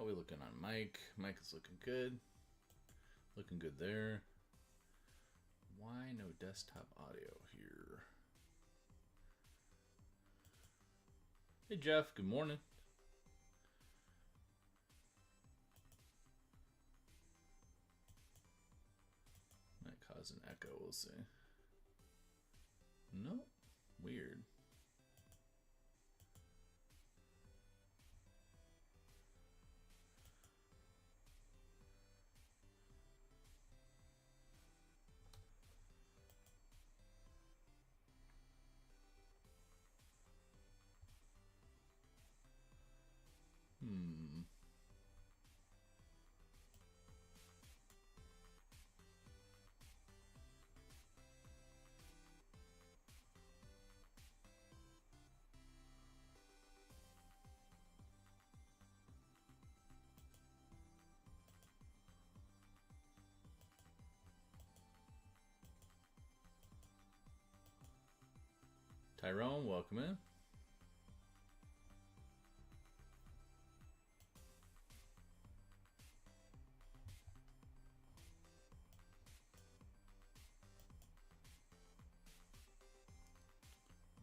How we looking on mic? Mic is looking good. Looking good there. Why no desktop audio here? Hey Jeff, good morning. Might cause an echo, we'll see. Nope. Weird. Tyrone, welcome in.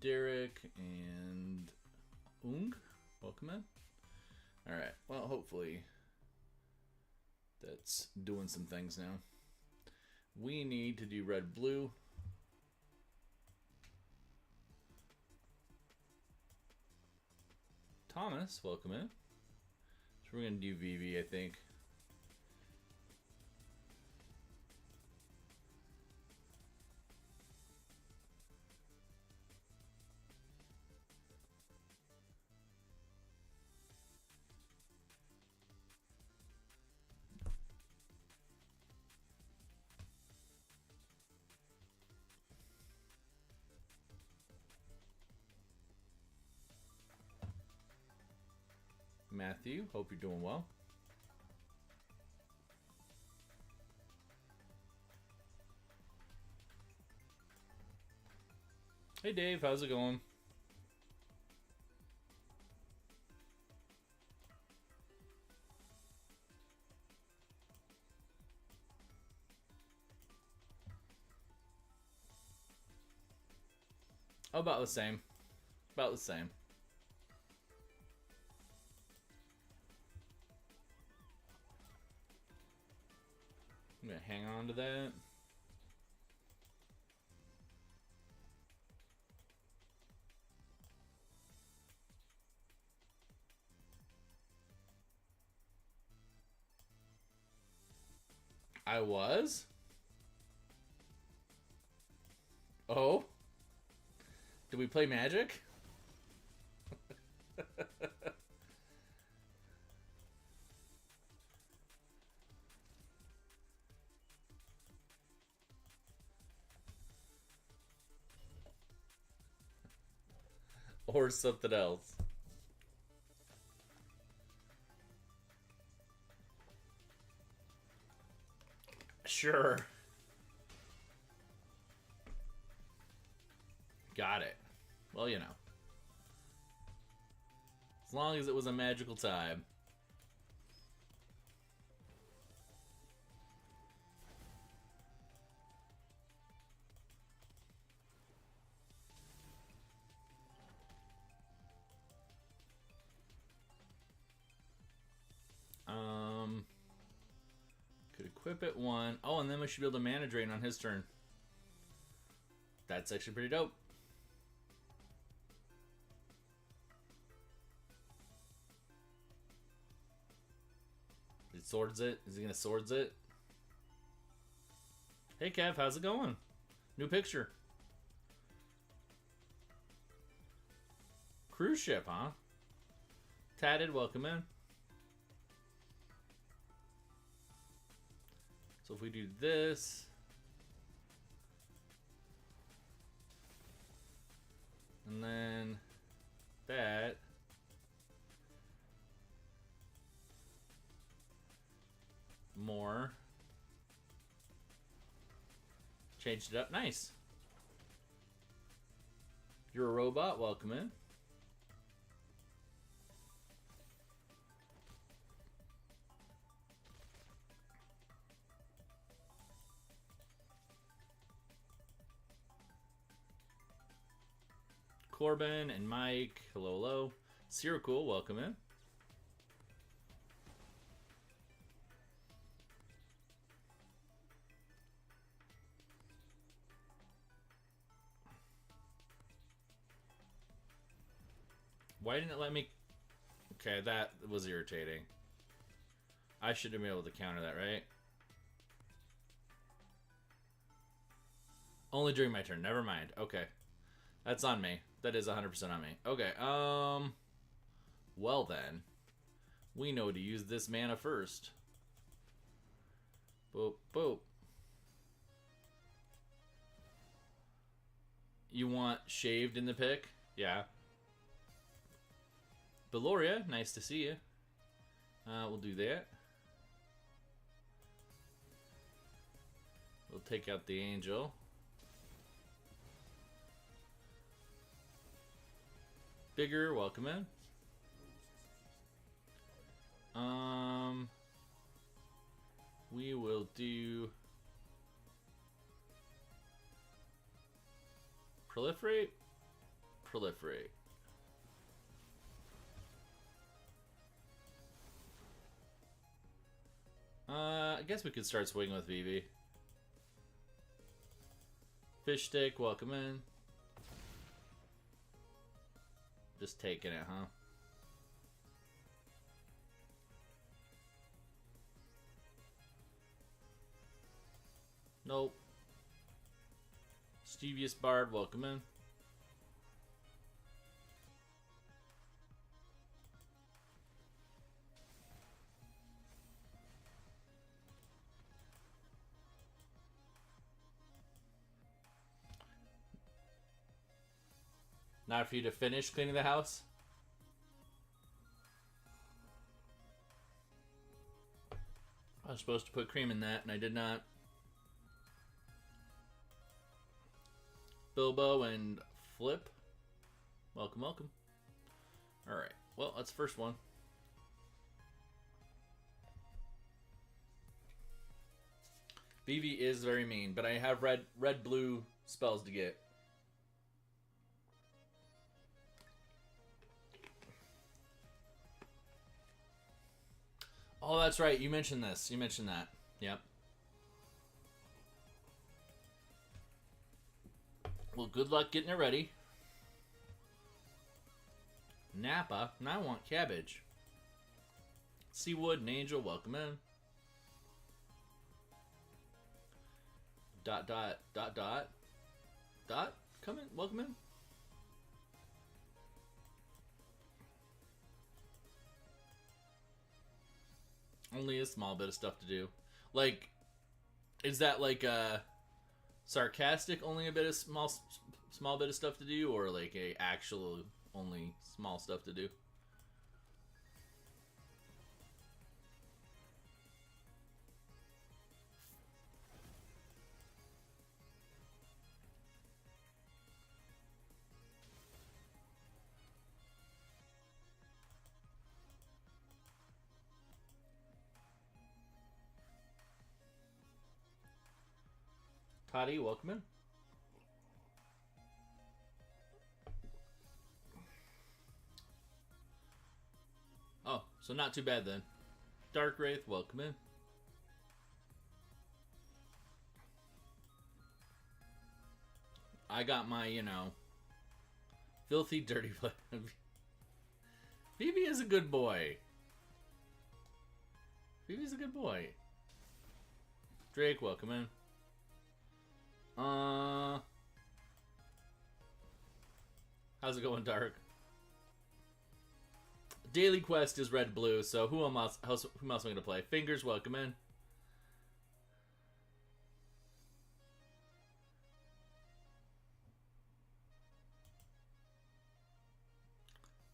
Derek and Ung, welcome in. All right, well, hopefully that's doing some things now. We need to do red, blue. Thomas, welcome in. So we're going to do VV, I think. Matthew, hope you're doing well. Hey Dave, how's it going? About the same. About the same. I'm gonna hang on to that. I was? Oh? Did we play Magic? Or something else? Sure. Got it. Well, you know. As long as it was a magical time. Could equip it one. Oh, and then we should be able to mana drain on his turn. That's actually pretty dope. He swords it. Is he gonna swords it? Hey Kev, how's it going? New picture. Cruise ship, huh? Tatted, welcome in. So if we do this, and then that, more, changed it up, nice. You're a robot, welcome in. Corbin and Mike. Hello, hello. Cool, welcome in. Why didn't it let me... Okay, that was irritating. I should have been able to counter that, right? Only during my turn. Never mind. Okay. That's on me. That is 100% on me. Okay, well then. We know to use this mana first. Boop, boop. You want shaved in the pick? Yeah. Beloria, nice to see you. We'll do that. We'll take out the angel. Bigger, welcome in. We will do proliferate. Proliferate. I guess we could start swinging with Vivi. Fish stick, welcome in. Just taking it, huh? Nope. Stevious Bard, welcome in. Not for you to finish cleaning the house? I was supposed to put cream in that, and I did not. Bilbo and Flip. Welcome, welcome. Alright, well, that's the first one. Vivi is very mean, but I have red-blue spells to get. Oh, that's right. You mentioned this. You mentioned that. Yep. Well, good luck getting it ready. Napa. Now I want cabbage. Seawood and Angel, welcome in. Dot, dot, dot, dot. Dot, come in. Welcome in. Only a small bit of stuff to do. Like, is that like sarcastic? Only a bit of small bit of stuff to do, or like a actual only small stuff to do? Toddy, welcome in. Oh, so not too bad then. Dark Wraith, welcome in. I got my, you know, filthy, dirty play. Vivi is a good boy. Vivi's a good boy. Drake, welcome in. How's it going, Dark? Daily quest is red blue, so who else am I going to play? Fingers, welcome in.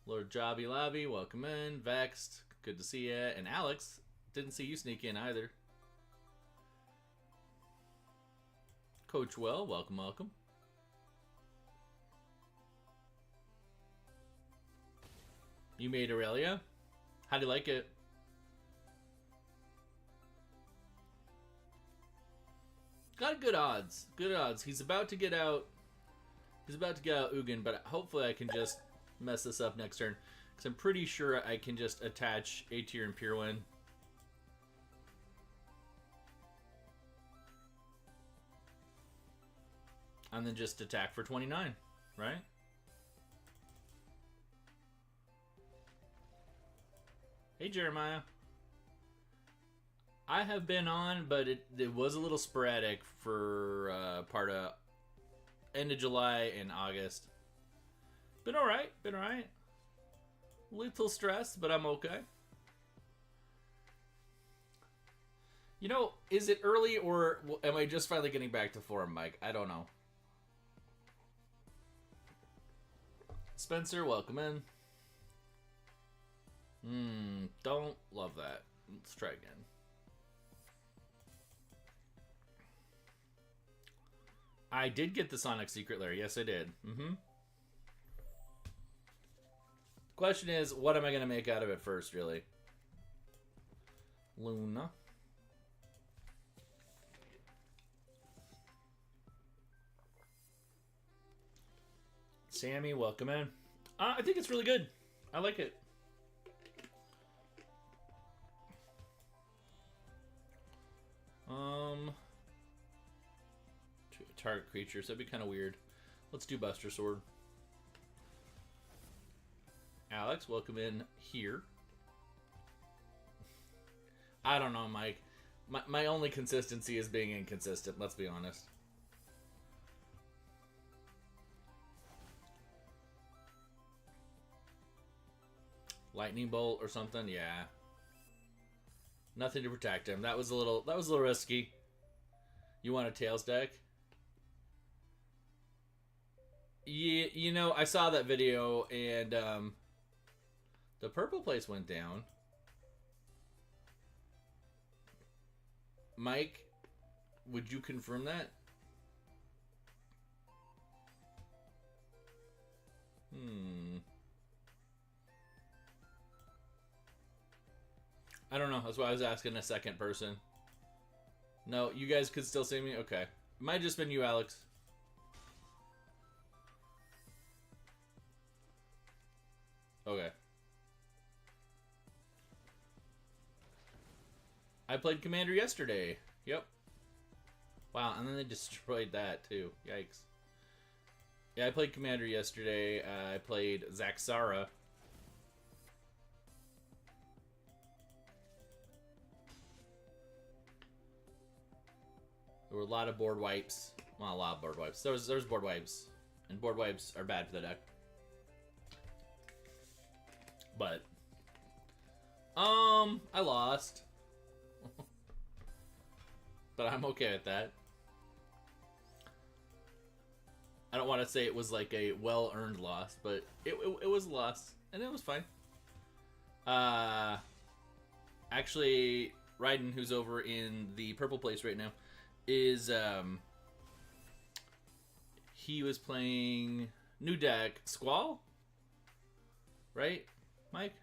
Lord Jobby Lobby, welcome in. Vexed, good to see ya. And Alex, didn't see you sneak in either. Coach Well, welcome, welcome. You made Aurelia? How do you like it? Got good odds. Good odds. He's about to get out He's about to get out Ugin, but hopefully I can just mess this up next turn. Because I'm pretty sure I can just attach A tier and Pyrwin. And then just attack for 29, right? Hey, Jeremiah. I have been on, but it was a little sporadic for part of end of July and August. Been alright, been alright. Little stressed, but I'm okay. You know, is it early or am I just finally getting back to form, Mike? I don't know. Spencer, welcome in. Don't love that. Let's try again. I did get the Sonic Secret Lair. Yes, I did. Question is, what am I going to make out of it first, really? Luna. Sammy, welcome in. I think it's really good. I like it. Target creatures. That'd be kind of weird. Let's do Buster Sword. Alex, welcome in here. I don't know, Mike. My only consistency is being inconsistent. Let's be honest. Lightning Bolt or something? Yeah. Nothing to protect him. That was a little risky. You want a Tails deck? Yeah, you know, I saw that video and the purple place went down. Mike, would you confirm that? I don't know. That's why I was asking a second person. No, you guys could still see me? Okay. It might have just been you, Alex. Okay. I played Commander yesterday. Yep. Wow, and then they destroyed that too. Yikes. Yeah, I played Commander yesterday. I played Zaxara. There were a lot of board wipes. Well, a lot of board wipes. There's board wipes. And board wipes are bad for the deck. But I lost. But I'm okay with that. I don't want to say it was like a well-earned loss, but it was a loss, and it was fine. Actually, Raiden, who's over in the purple place right now, is he was playing new deck Squall, right, Mike?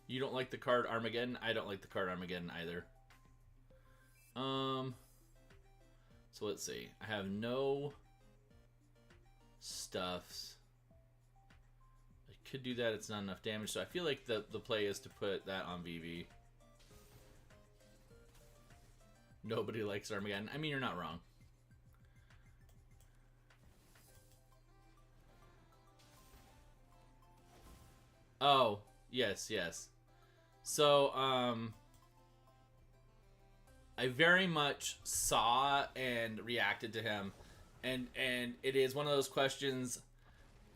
You don't like the card Armageddon? I don't like the card Armageddon either. So let's see. I have no stuffs. I could do that. It's not enough damage. So I feel like the play is to put that on VV. Nobody likes Armageddon. I mean, you're not wrong. Oh, yes, yes. So, I very much saw and reacted to him, and it is one of those questions.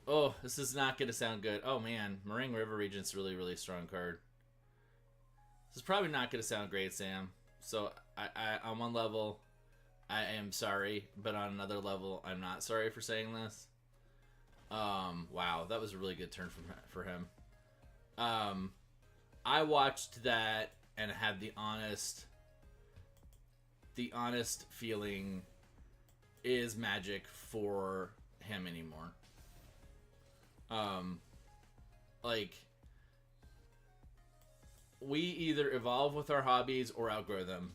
Oh, this is not going to sound good. Oh man, Meringue River Regent's really, really strong card. This is probably not going to sound great, Sam. So I on one level, I am sorry, but on another level, I'm not sorry for saying this. Wow, that was a really good turn for him. I watched that and had the honest feeling, is Magic for him anymore? Like, we either evolve with our hobbies or outgrow them.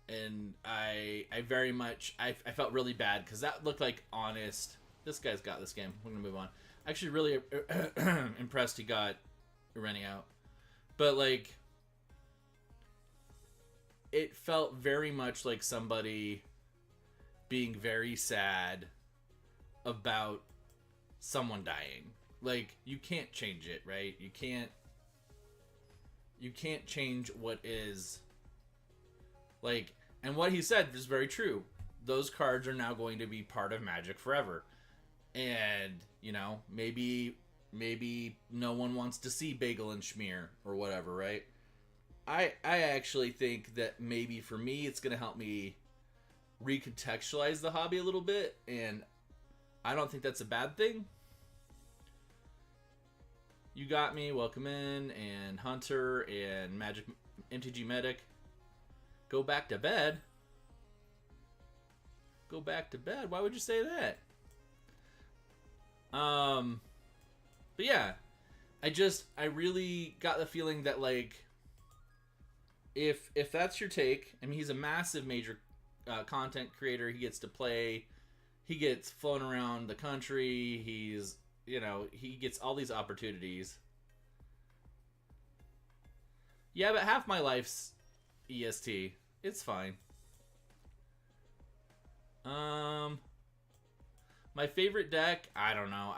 And I very much, I felt really bad because that looked like honest. This guy's got this game. We're gonna move on. Actually, really impressed he got running out, but like, it felt very much like somebody being very sad about someone dying. Like, you can't change it, right? You can't change what is. Like, and what he said is very true. Those cards are now going to be part of Magic forever. And, you know, maybe no one wants to see Bagel and Schmear or whatever, right? I actually think that maybe for me it's going to help me recontextualize the hobby a little bit, and I don't think that's a bad thing. You got me, welcome in, and Hunter and Magic MtG Medic. Go back to bed? Go back to bed? Why would you say that? But yeah, I really got the feeling that, like, if that's your take, I mean, he's a massive major content creator. He gets to play, he gets flown around the country, he's, you know, he gets all these opportunities. Yeah, but half my life's EST. It's fine. My favorite deck, I don't know.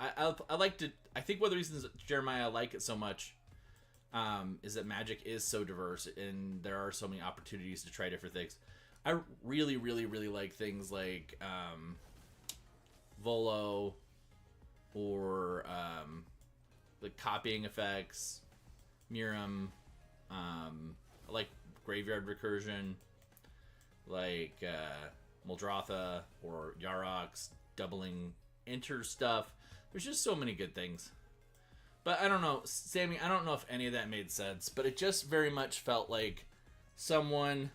I like to. I think one of the reasons Jeremiah like it so much is that Magic is so diverse and there are so many opportunities to try different things. I really, really, really like things like Volo or like copying effects, Miram. I like Graveyard Recursion, like Muldrotha or Yarok's doubling enter stuff. There's just so many good things. But I don't know, Sammy, I don't know if any of that made sense, but it just very much felt like someone...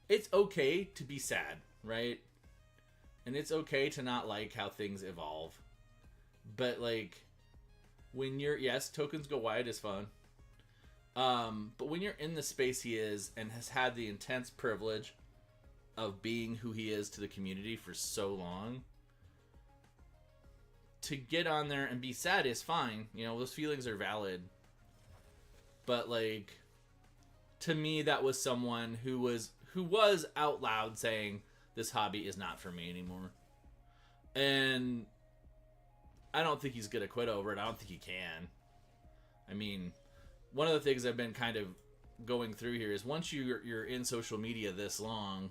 It's okay to be sad, right? And it's okay to not like how things evolve. But, like, when you're... Yes, tokens go wide is fun. But when you're in the space he is and has had the intense privilege of being who he is to the community for so long, to get on there and be sad is fine. You know, those feelings are valid. But, like, to me, that was someone who was out loud saying, this hobby is not for me anymore. And I don't think he's going to quit over it. I don't think he can. I mean, one of the things I've been kind of going through here is once you're in social media this long,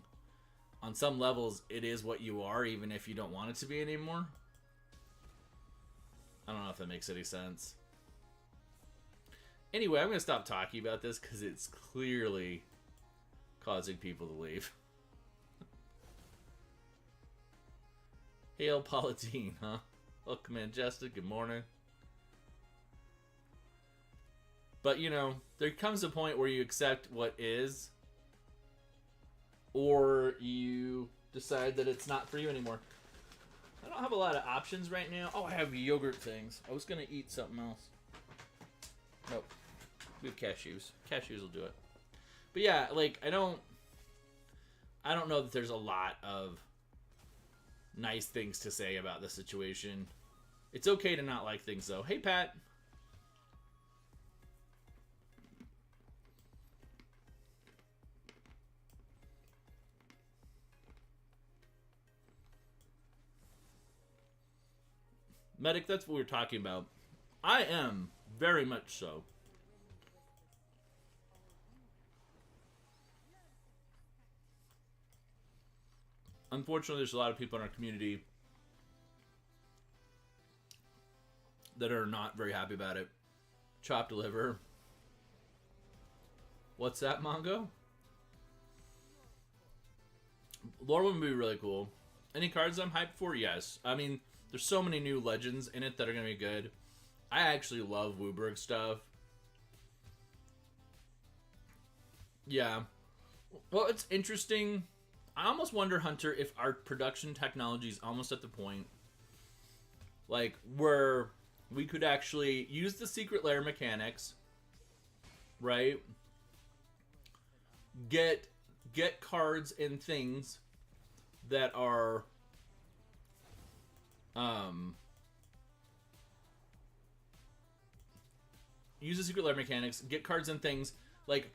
on some levels, it is what you are, even if you don't want it to be anymore. I don't know if that makes any sense. Anyway, I'm going to stop talking about this because it's clearly causing people to leave. Hail Palatine, huh? Welcome in, Jessica. Good morning. But, you know, there comes a point where you accept what is, or you decide that it's not for you anymore. I don't have a lot of options right now. Oh, I have yogurt things. I was going to eat something else. Nope. We have cashews. Cashews will do it. But yeah, like, I don't know that there's a lot of nice things to say about the situation. It's okay to not like things, though. Hey, Pat. Medic, that's what we're talking about. I am, very much so. Unfortunately, there's a lot of people in our community that are not very happy about it. Chopped liver. What's that, Mongo? Lore would be really cool. Any cards I'm hyped for? Yes. I mean, there's so many new legends in it that are going to be good. I actually love Wooburg stuff. Yeah. Well, it's interesting. I almost wonder, Hunter, if our production technology is almost at the point, like, where we could actually use the secret lair mechanics right? Get cards and things that are use the secret lair mechanics, get cards and things. Like,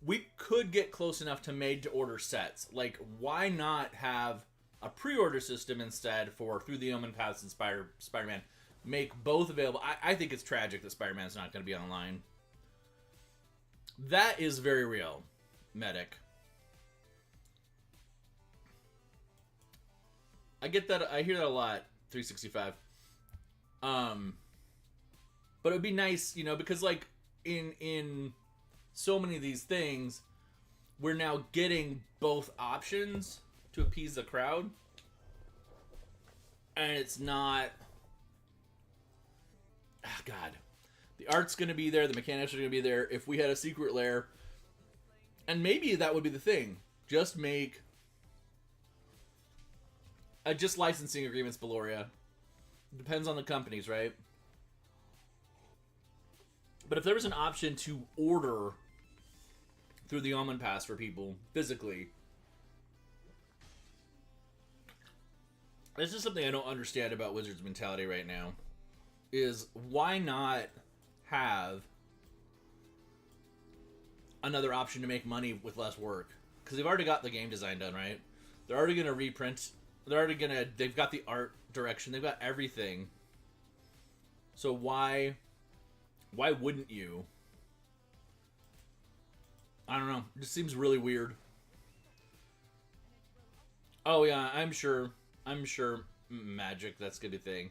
we could get close enough to made to order sets. Like, why not have a pre-order system instead for Through the Omen Paths and Spider-Man? Make both available. I think it's tragic that Spider-Man's not going to be online. That is very real, Medic. I get that. I hear that a lot. 365. But it would be nice, you know, because like in so many of these things, we're now getting both options to appease the crowd, and it's not. Oh, God, the art's going to be there, the mechanics are going to be there. If we had a secret lair, and maybe that would be the thing, just make just licensing agreements, Beloria. Depends on the companies, right? But if there was an option to order Through the Omen Pass for people physically, this is something I don't understand about Wizards' mentality right now. Is why not have another option to make money with less work? Because they've already got the game design done, right? They're already going to reprint. They've got the art direction. They've got everything. So why wouldn't you? I don't know. It just seems really weird. Oh yeah, I'm sure Magic, that's gonna be a thing.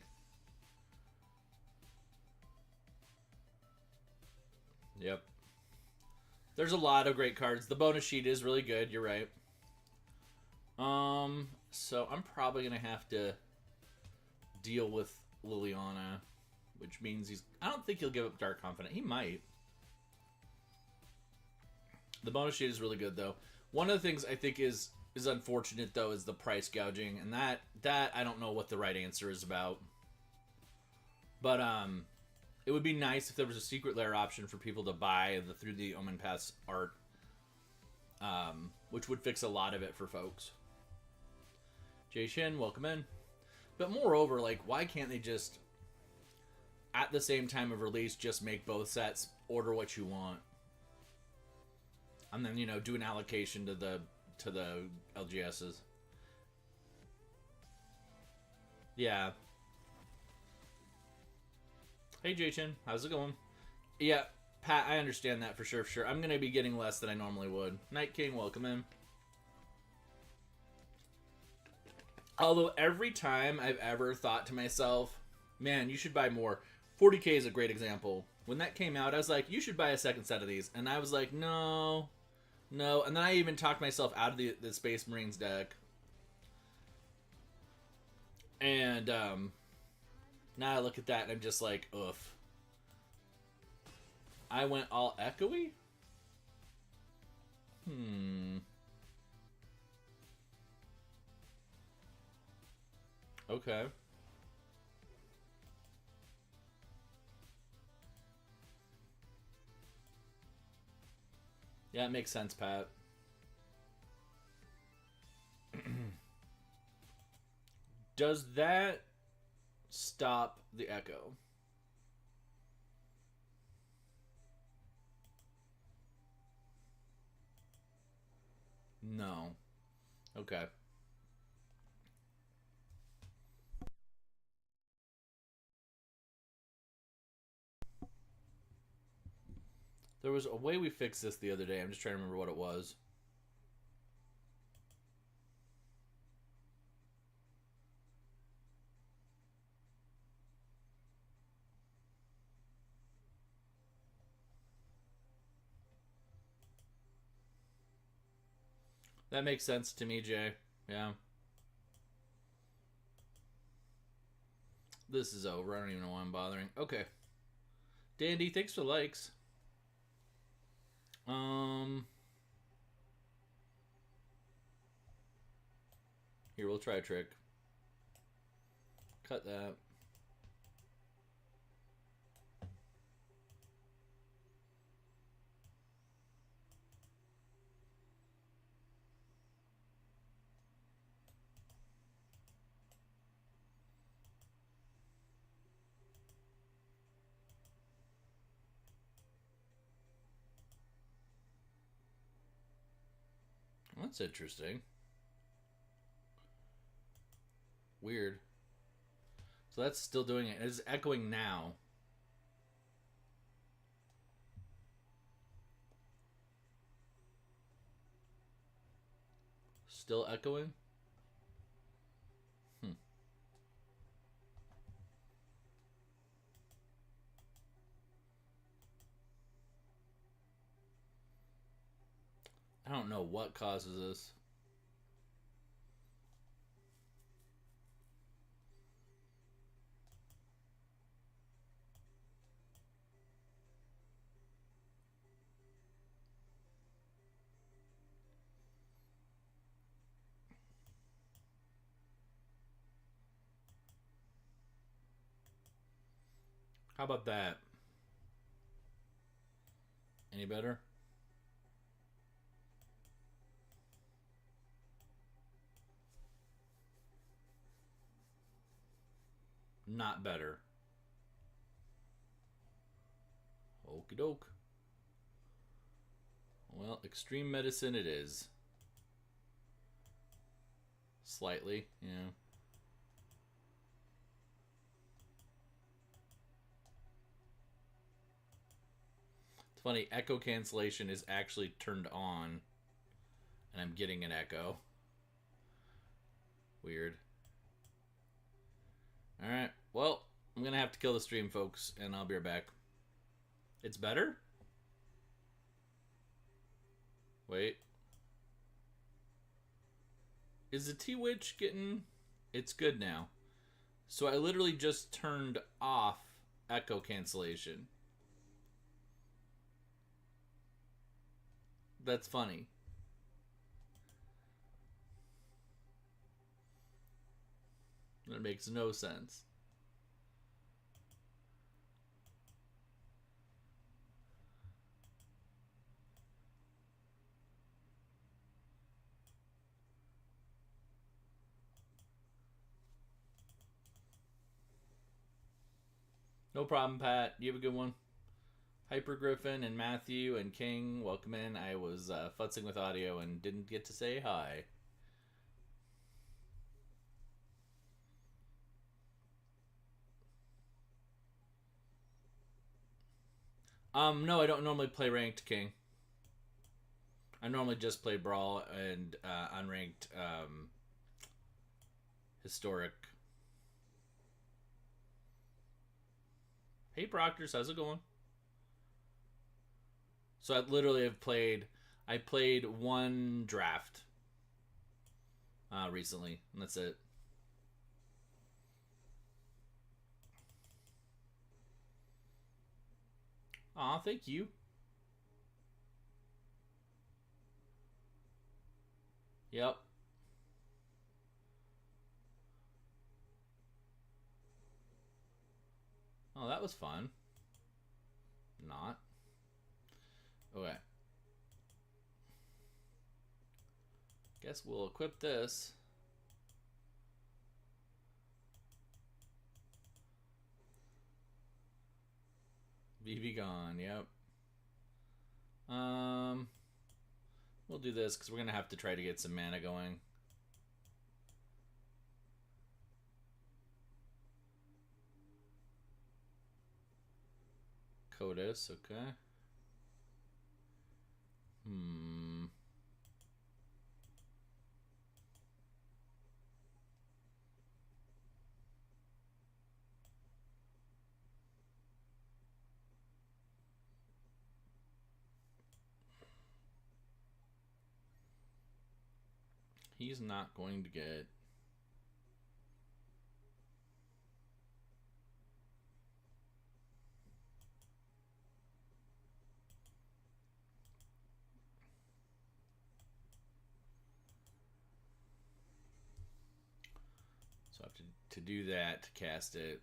Yep. There's a lot of great cards. The bonus sheet is really good, you're right. So I'm probably gonna have to deal with Liliana, which means I don't think he'll give up Dark Confidant. He might. The bonus sheet is really good though. One of the things I think is unfortunate though is the price gouging, and that I don't know what the right answer is about. But it would be nice if there was a secret lair option for people to buy the Through the Omen Pass art, which would fix a lot of it for folks. Jay Shin, welcome in. But moreover, like, why can't they just, at the same time of release, just make both sets, order what you want, and then, you know, do an allocation to the LGSs? Yeah. Hey, Jay-Chin. How's it going? Yeah, Pat, I understand that for sure. I'm going to be getting less than I normally would. Night King, welcome in. Although every time I've ever thought to myself, man, you should buy more. 40k is a great example. When that came out, I was like, you should buy a second set of these. And I was like, no. And then I even talked myself out of the Space Marines deck. And now I look at that and I'm just like, oof. I went all echoey? Okay. Yeah, it makes sense, Pat. Does that stop the echo? No. Okay. There was a way we fixed this the other day. I'm just trying to remember what it was. That makes sense to me, Jay. Yeah. This is over. I don't even know why I'm bothering. Okay. Dandy, thanks for the likes. Here, we'll try a trick. Cut that. That's interesting. Weird. So that's still doing it. It's echoing now. Still echoing? I don't know what causes this. How about that? Any better? Not better. Okie doke. Well, extreme medicine it is. Slightly, yeah. It's funny, echo cancellation is actually turned on, and I'm getting an echo. Weird. Alright, well, I'm gonna have to kill the stream, folks, and I'll be right back. It's better? Wait. Is the T-Witch getting... It's good now. So I literally just turned off echo cancellation. That's funny. That makes no sense. No problem, Pat. You have a good one. Hyper Griffin and Matthew and King, welcome in. I was futzing with audio and didn't get to say hi. No, I don't normally play ranked, King. I normally just play Brawl and unranked historic. Hey Proctors, how's it going? So I literally have played... I played one draft recently, and that's it. Aw, thank you. Yep. Oh, that was fun. Not. Okay. Guess we'll equip this. VV gone, yep. We'll do this because we're gonna have to try to get some mana going. Codus, okay. He's not going to get... So I have to do that to cast it.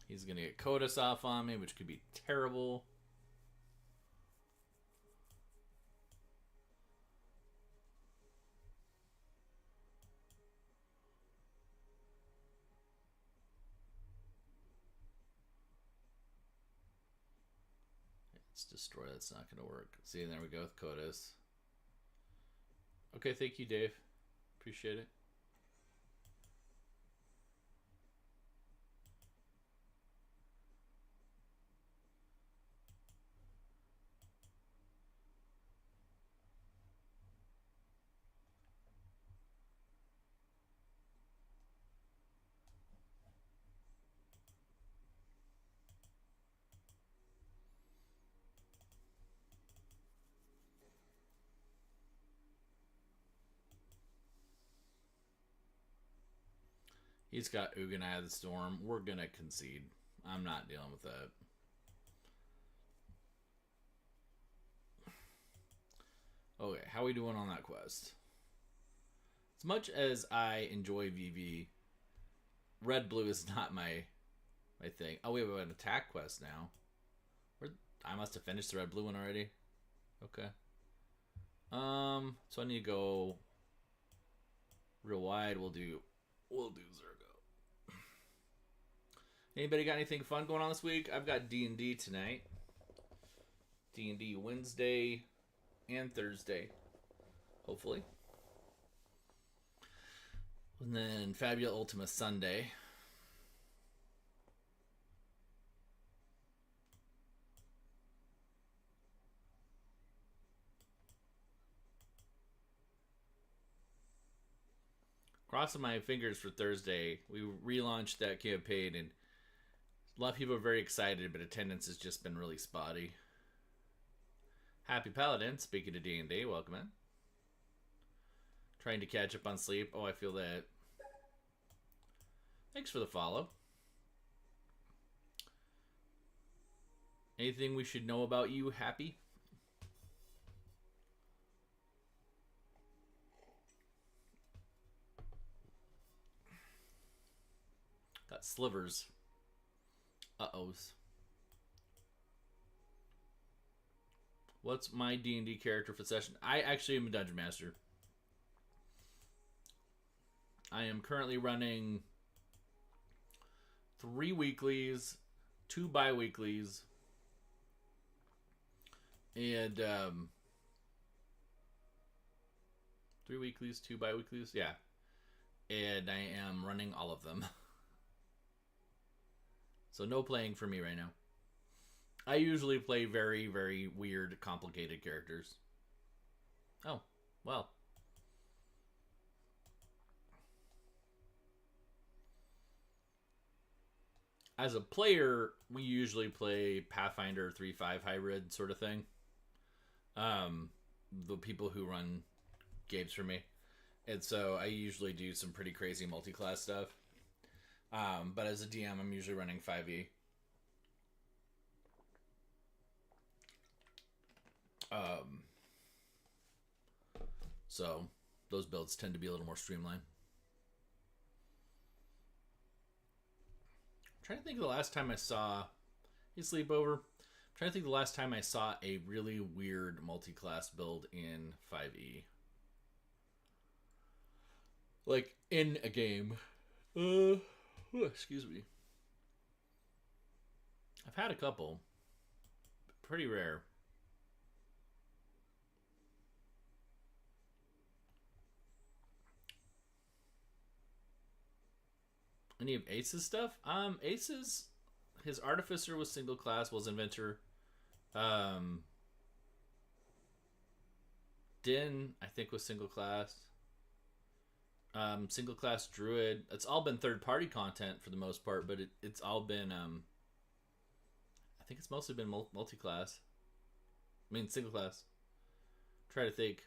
He's going to get Codus off on me, which could be terrible. Let's destroy. That's not going to work. See, there we go with Kodos. Okay, thank you, Dave. Appreciate it. He's got Ugin Eye of the Storm. We're going to concede. I'm not dealing with that. Okay, how are we doing on that quest? As much as I enjoy VV, red blue is not my thing. Oh, we have an attack quest now. I must have finished the red blue one already. Okay. So I need to go real wide. We'll do Zergo. Anybody got anything fun going on this week? I've got D&D tonight. D&D Wednesday and Thursday, hopefully. And then Fabula Ultima Sunday. Crossing my fingers for Thursday. We relaunched that campaign, and a lot of people are very excited, but attendance has just been really spotty. Happy Paladin, speaking of D&D, welcome in. Trying to catch up on sleep. Oh, I feel that. Thanks for the follow. Anything we should know about you, Happy? Got slivers. Uh-ohs. What's my D&D character for session? I actually am a Dungeon Master. I am currently running 3 weeklies, 2 bi-weeklies, and 3 weeklies, 2 bi-weeklies, yeah. And I am running all of them. So no playing for me right now. I usually play very, very weird, complicated characters. Oh, well. As a player, we usually play Pathfinder 3.5 hybrid sort of thing. The people who run games for me. And so I usually do some pretty crazy multi-class stuff. But as a DM, I'm usually running 5e. So those builds tend to be a little more streamlined. I'm trying to think of the last time I saw a sleepover. I'm trying to think of the last time I saw a really weird multi-class build in 5e. Like, in a game. Excuse me. I've had a couple. Pretty rare. Any of Ace's stuff? Ace's, his Artificer was single class, was Inventor. Din, I think, was single class. Single class Druid. It's all been third party content for the most part, but it's all been I think it's mostly been multi class. I mean single class. Try to think.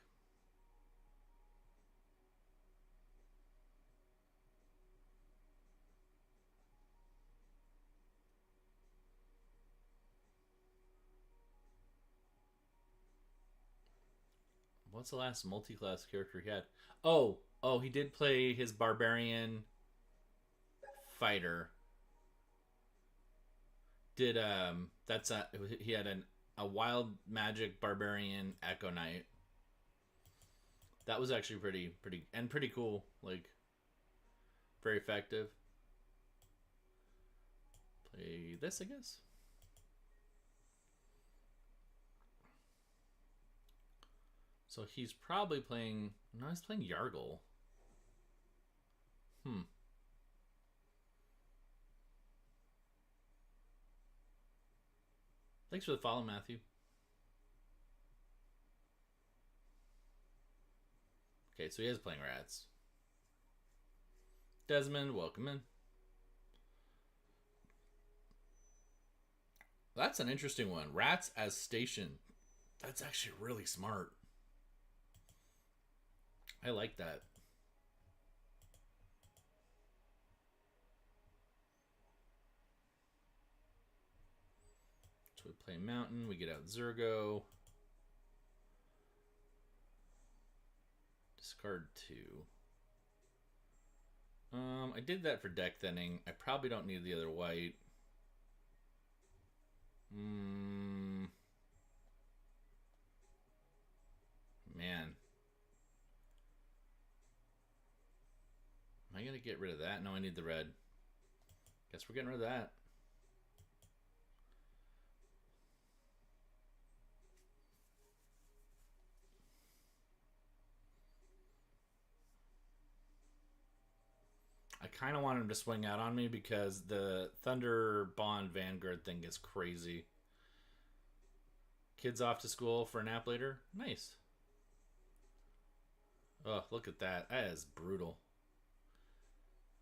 What's the last multi-class character he had? Oh, he did play his barbarian fighter. Did he had a wild magic barbarian Echo Knight. That was actually pretty cool. Like, very effective. Play this, I guess. So he's probably playing... No, he's playing Yargle. Thanks for the follow, Matthew. Okay, so he is playing Rats. Desmond, welcome in. That's an interesting one. Rats as station. That's actually really smart. I like that. So we play Mountain. We get out Zergo. Discard 2. I did that for deck thinning. I probably don't need the other white. Man. Am I going to get rid of that? No, I need the red. Guess we're getting rid of that. I kind of want him to swing out on me because the Thunder Bond Vanguard thing is crazy. Kids off to school for a nap later? Nice. Oh, look at that. That is brutal.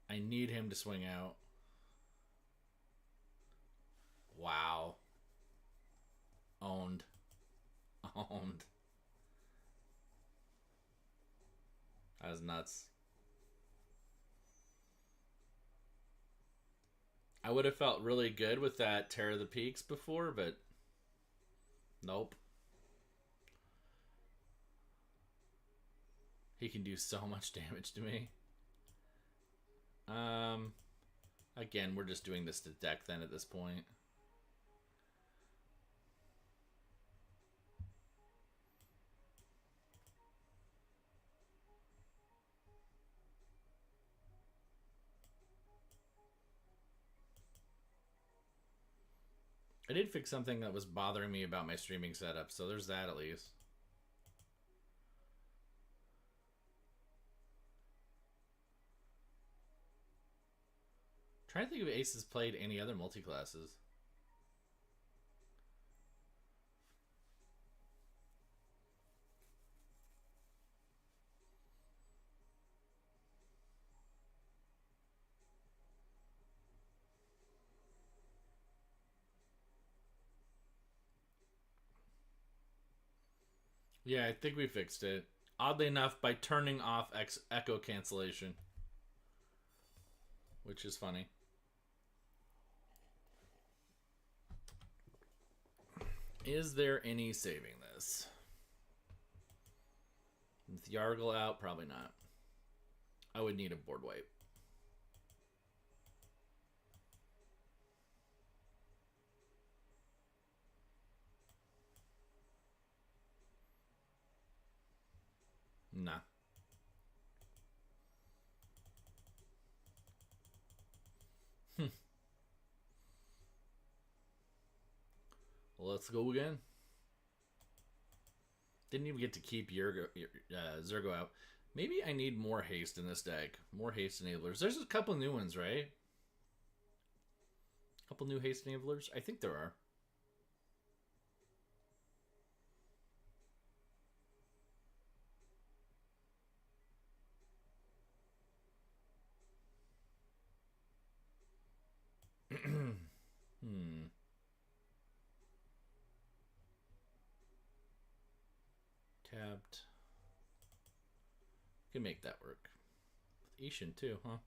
I need him to swing out. Wow. Owned. Owned. That was nuts. I would have felt really good with that Terror of the Peaks before, but nope. He can do so much damage to me. Again, we're just doing this to deck then at this point. I did fix something that was bothering me about my streaming setup, so there's that at least. Trying to think if Ace has played any other multi-classes. Yeah, I think we fixed it. Oddly enough, by turning off echo cancellation. Which is funny. Is there any saving this? With Yargle out, probably not. I would need a board wipe. Nah. Let's go again. Didn't even get to keep Zergo out. Maybe I need more haste in this deck. More haste enablers. There's a couple new ones, right? A couple new haste enablers? I think there are. Tapped. Can make that work. With Ishin too, huh?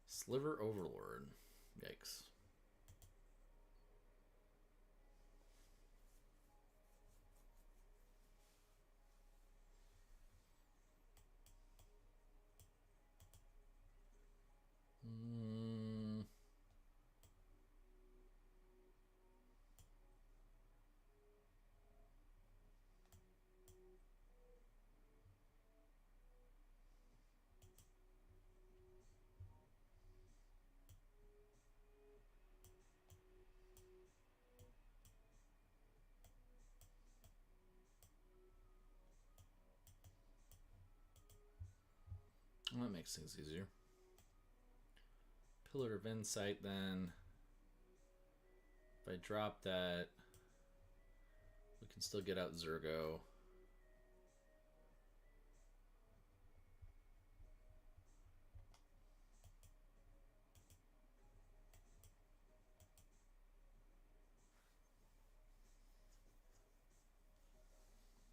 Sliver Overlord. Yikes. Well, that makes things easier. Pillar of Insight, then. If I drop that, we can still get out Zergo.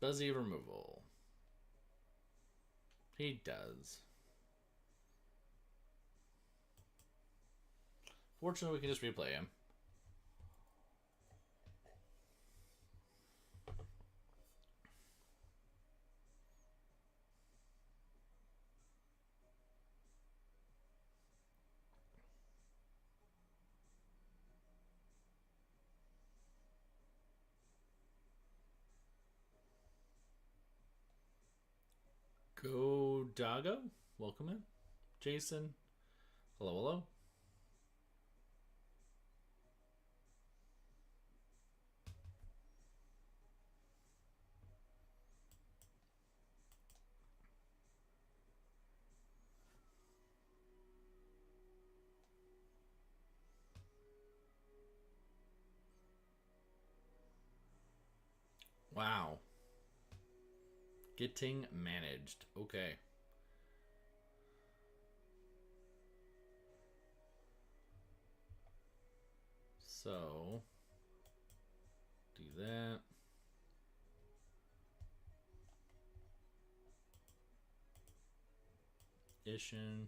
Does he removal? He does. Fortunately, we can just replay him. Go Dago, welcome in. Jason, hello, hello. Wow. Getting managed. Okay. So, do that. Ishin.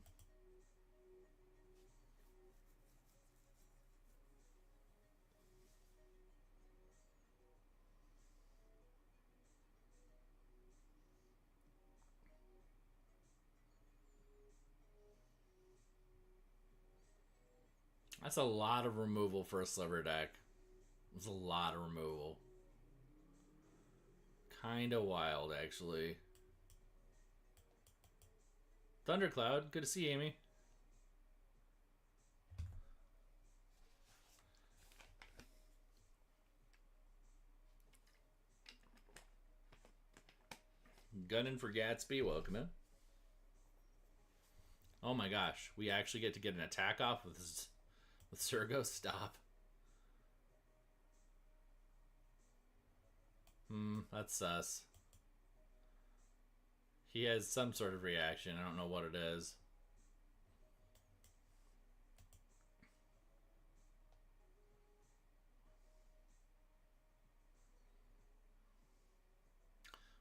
That's a lot of removal for a sliver deck. It's a lot of removal. Kinda wild, actually. Thundercloud, good to see you, Amy. Gunning for Gatsby, welcome in. Oh my gosh, we actually get to get an attack off with Zergo. Stop. That's sus. He has some sort of reaction. I don't know what it is.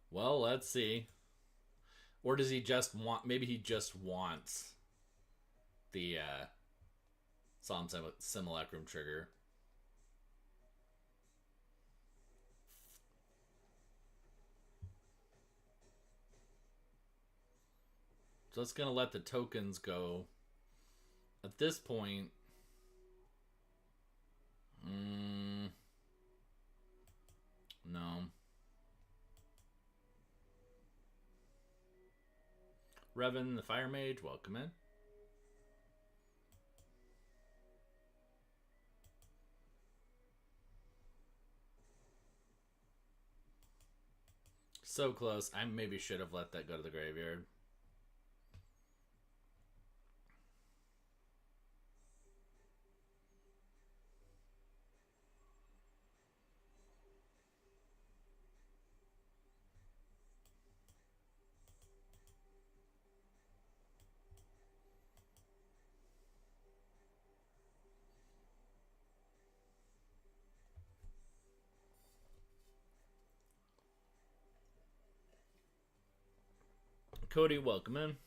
Well, let's see. Or does he just want... Maybe he just wants the Solemn Simulacrum trigger. So it's going to let the tokens go. At this point... no. Revan, the Fire Mage, welcome in. So close. I maybe should have let that go to the graveyard. Cody, welcome in.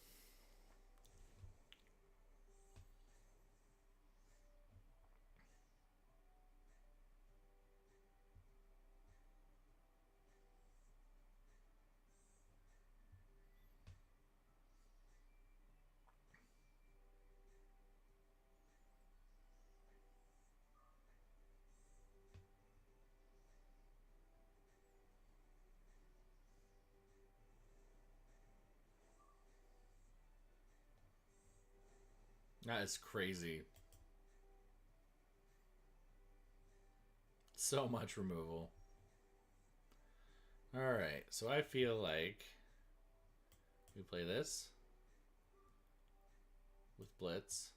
That is crazy. So much removal. Alright, so I feel like we play this. with Blitz.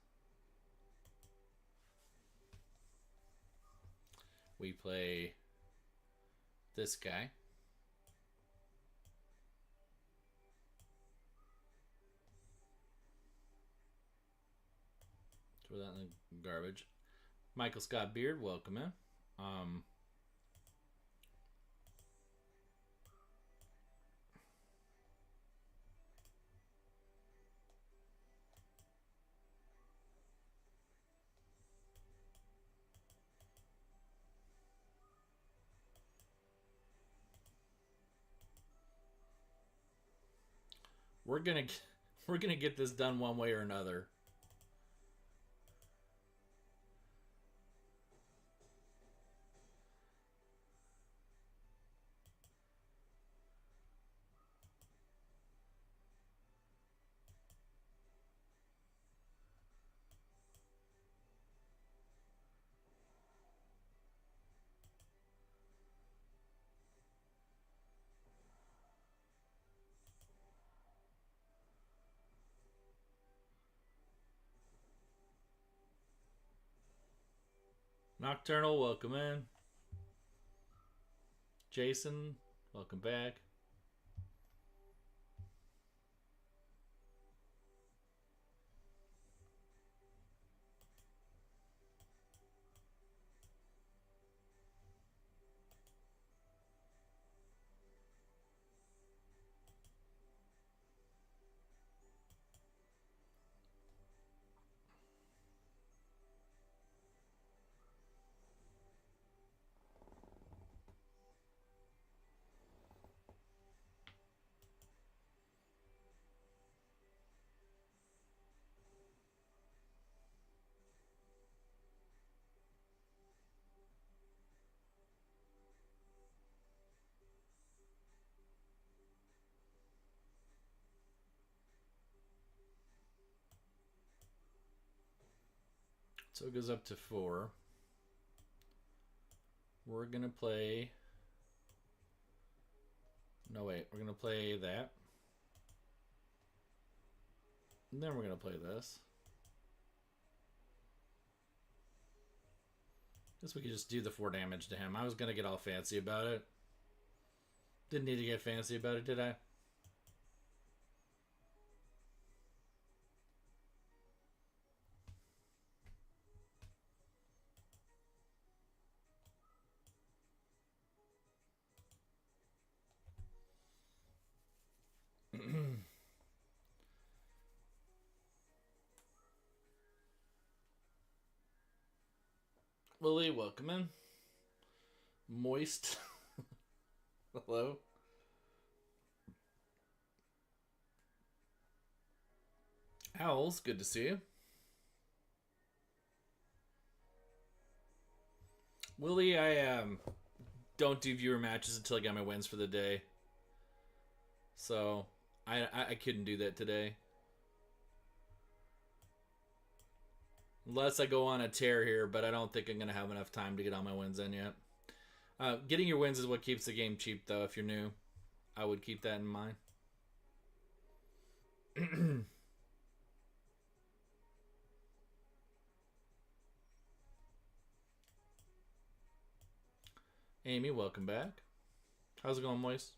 We play this guy. Throw that in the garbage. Michael Scott Beard, welcome in. We're gonna get this done one way or another. Nocturnal, welcome in. Jason, welcome back. So it goes up to 4. We're gonna play. No, wait. We're gonna play that. And then we're gonna play this. Guess we could just do the 4 damage to him. I was gonna get all fancy about it. Didn't need to get fancy about it, did I? Lily, welcome in. Moist. Hello. Owls, good to see you. Willie, I don't do viewer matches until I get my wins for the day. So I couldn't do that today. Unless I go on a tear here, but I don't think I'm going to have enough time to get all my wins in yet. Getting your wins is what keeps the game cheap, though, if you're new. I would keep that in mind. Amy, welcome back. How's it going, Moist?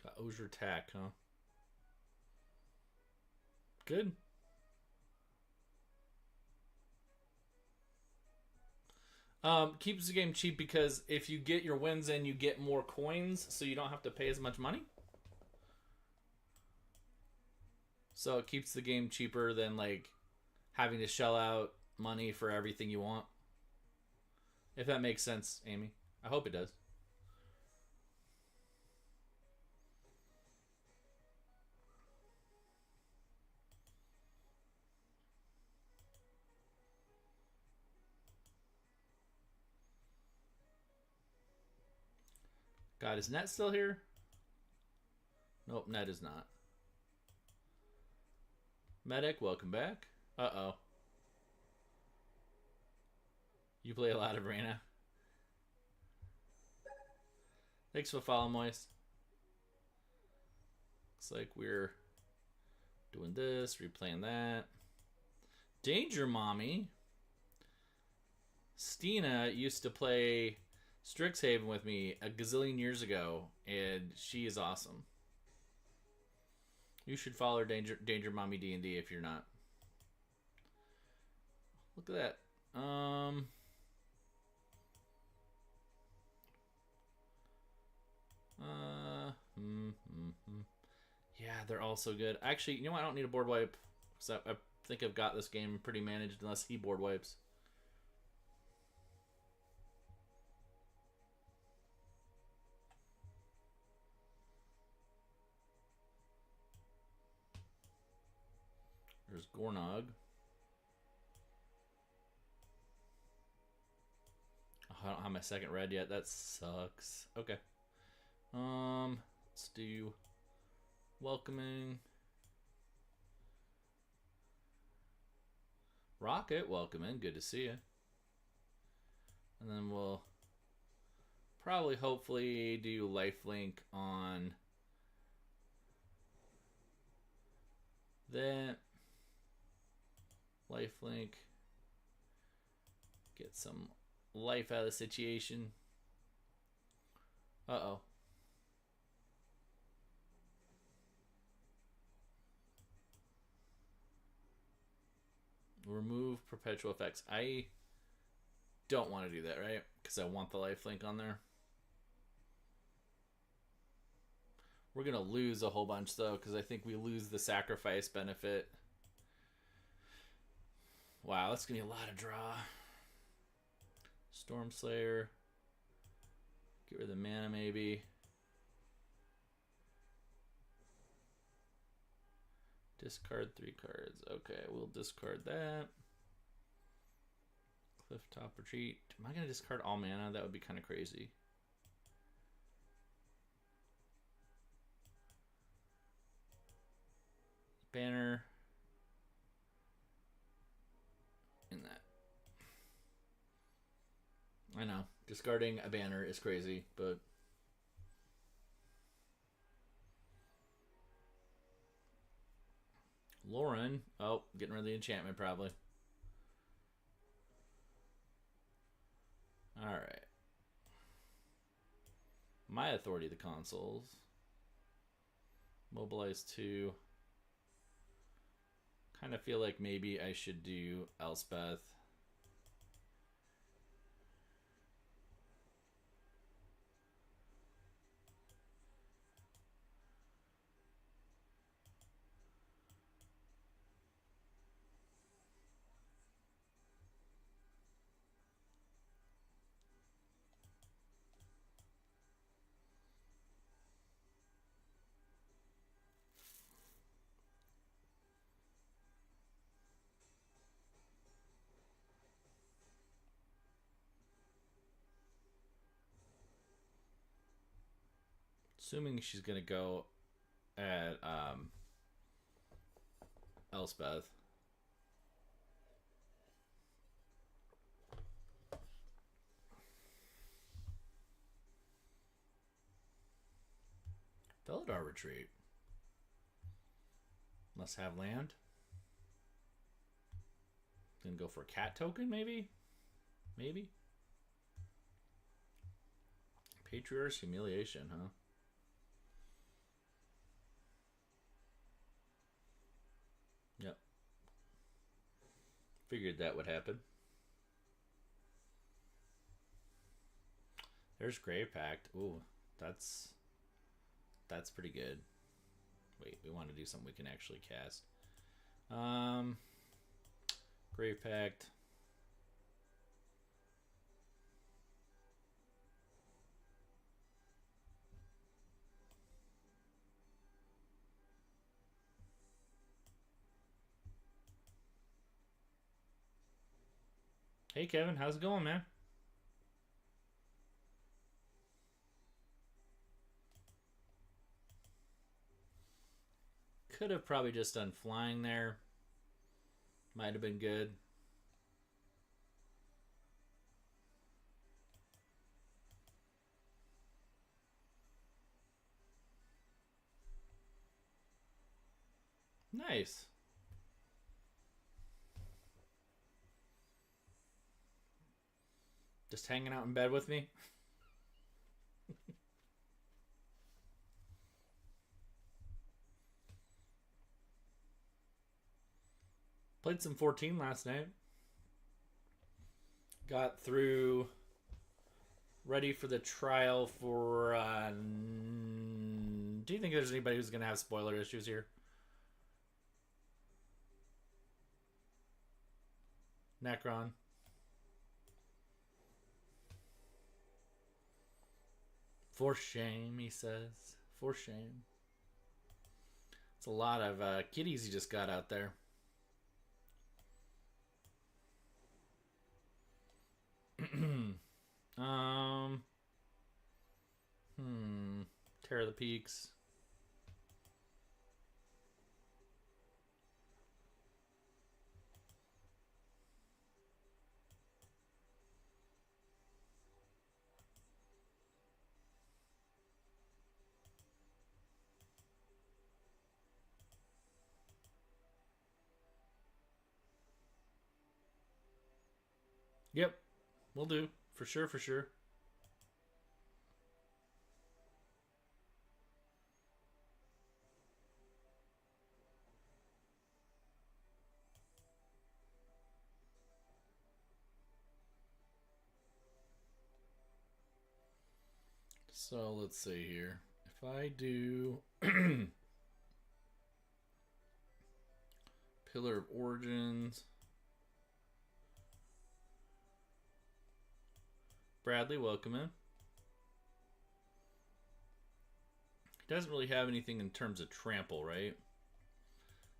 Got Osier Tack, huh? Good. Keeps the game cheap because if you get your wins in, you get more coins, so you don't have to pay as much money. So it keeps the game cheaper than like having to shell out money for everything you want. If that makes sense, Amy. I hope it does. God, is Net still here? Nope, Net is not. Medic, welcome back. Uh-oh. You play a lot of Arena. Thanks for following, Moist. Looks like we're doing this, replaying that. Danger Mommy. Stina used to play Strixhaven with me a gazillion years ago, and she is awesome. You should follow Danger Mommy D&D if you're not. Look at that. Yeah, they're all so good. Actually, you know what? I don't need a board wipe. Because I think I've got this game pretty managed unless he board wipes. There's Gornog. Oh, I don't have my second red yet. That sucks. Okay. Let's do welcoming. Rocket, welcoming. Good to see you. And then we'll probably, hopefully, do lifelink on that. Lifelink. Get some life out of the situation. Uh-oh. Remove perpetual effects. I don't want to do that, right? Because I want the lifelink on there. We're going to lose a whole bunch, though, because I think we lose the sacrifice benefit. Wow, that's going to be a lot of draw. Stormslayer. Get rid of the mana, maybe. Discard 3 cards. Okay, we'll discard that. Clifftop Retreat. Am I going to discard all mana? That would be kind of crazy. Banner. In that. I know. Discarding a banner is crazy, but... Lauren. Oh, getting rid of the enchantment, probably. Alright. My authority, the consoles. Mobilize 2. Kind of feel like maybe I should do Elspeth. Assuming she's gonna go at Elspeth. Felidar Retreat. Must have land. Gonna go for a cat token, maybe? Maybe? Patriarch's Humiliation, huh? Yep. Figured that would happen. There's Grave Pact. Ooh, that's pretty good. Wait, we want to do something we can actually cast. Grave Pact. Hey Kevin, how's it going, man? Could have probably just done flying there. Might have been good. Nice. Just hanging out in bed with me? Played some 14 last night. Got through, ready for the trial for... do you think there's anybody who's going to have spoiler issues here? Necron. For shame, he says. For shame. It's a lot of kitties he just got out there. Terror of the Peaks. Yep, we'll do. For sure, for sure. So let's see here. If I do Pillar of Origins, Bradley, welcome in. He doesn't really have anything in terms of trample, right?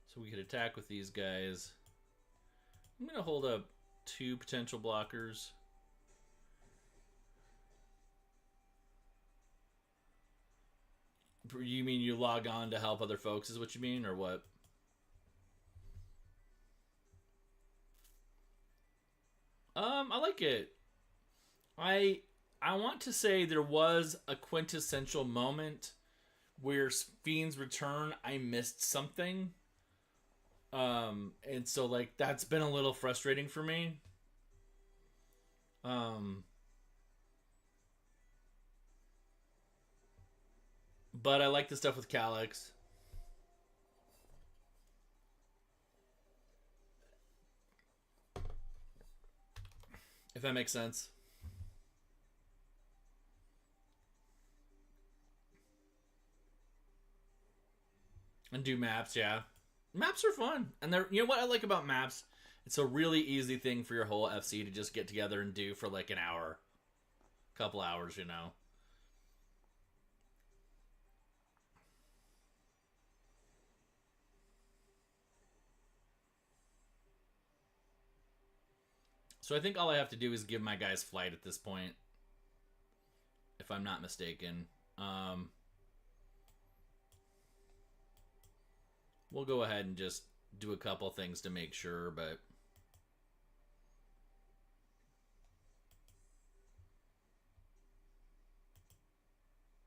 So we could attack with these guys. I'm going to hold up 2 potential blockers. You mean you log on to help other folks is what you mean, or what? I like it. I want to say there was a quintessential moment where Fiend's Return I missed something. And so like that's been a little frustrating for me. But I like the stuff with Calyx. If that makes sense. And do maps, yeah. Maps are fun. And they're, you know what I like about maps? It's a really easy thing for your whole FC to just get together and do for like an hour. Couple hours, you know. So I think all I have to do is give my guys flight at this point. If I'm not mistaken. We'll go ahead and just do a couple things to make sure, but...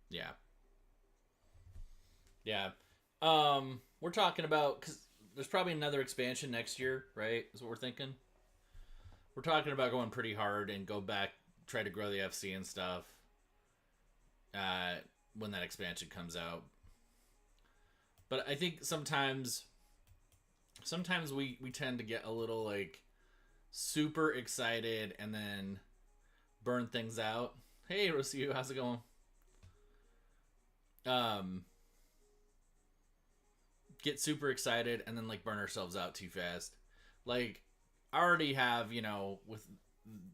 Yeah. Yeah. We're talking about... because there's probably another expansion next year, right? Is what we're thinking. We're talking about going pretty hard and go back, try to grow the FC and stuff when that expansion comes out. But I think sometimes we tend to get a little like super excited and then burn things out. Hey, Rocio, how's it going? Get super excited and then like burn ourselves out too fast. Like I already have, you know, with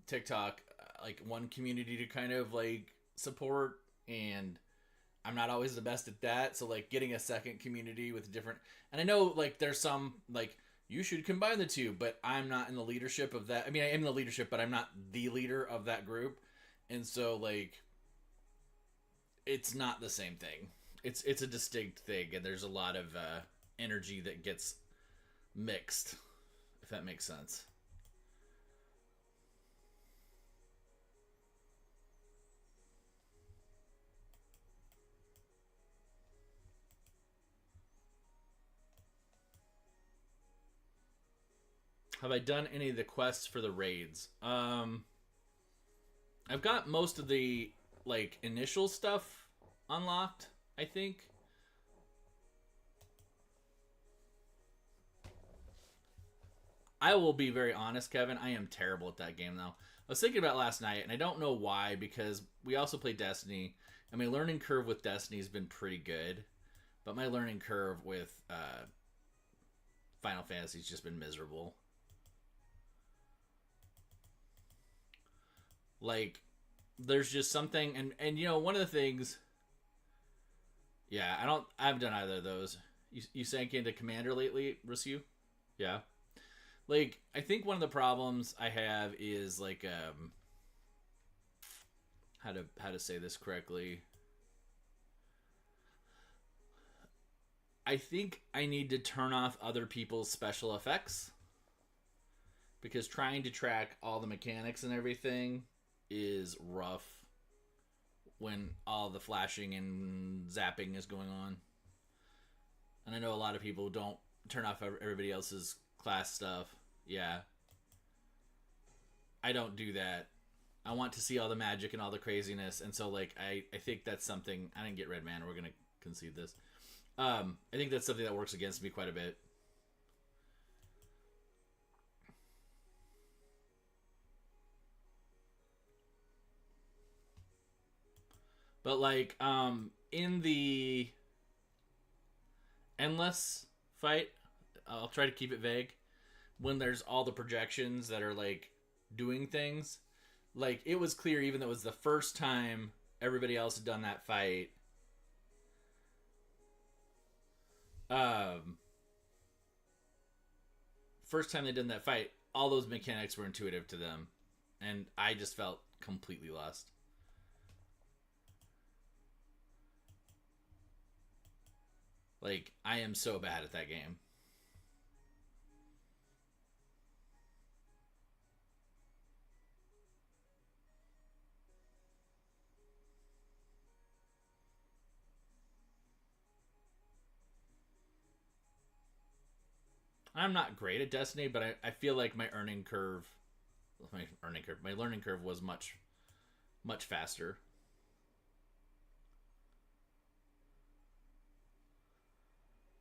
TikTok, like one community to kind of like support, and I'm not always the best at that. So like getting a second community with different, and I know like there's some like you should combine the two, but I'm not in the leadership of that. I mean, I am in the leadership, but I'm not the leader of that group. And so like it's not the same thing. It's a distinct thing, and there's a lot of energy that gets mixed, if that makes sense. Have I done any of the quests for the raids? I've got most of the like initial stuff unlocked, I think. I will be very honest, Kevin. I am terrible at that game, though. I was thinking about last night, and I don't know why, because we also play Destiny, and my learning curve with Destiny has been pretty good, but my learning curve with Final Fantasy has just been miserable. Like, there's just something, and you know, one of the things, yeah, I haven't done either of those. You sank into Commander lately, Rasu? Yeah. Like, I think one of the problems I have is like how to say this correctly. I think I need to turn off other people's special effects, because trying to track all the mechanics and everything is rough when all the flashing and zapping is going on. And I know a lot of people don't turn off everybody else's class stuff. Yeah. I don't do that. I want to see all the magic and all the craziness. And so, like, I think that's something... I didn't get red mana. We're going to concede this. I think that's something that works against me quite a bit. But, like, in the Endless fight, I'll try to keep it vague, when there's all the projections that are, like, doing things, like, it was clear, even though it was the first time everybody else had done that fight, first time they did that fight, all those mechanics were intuitive to them, and I just felt completely lost. Like, I am so bad at that game. I'm not great at Destiny, but I feel like my learning curve was much, much faster.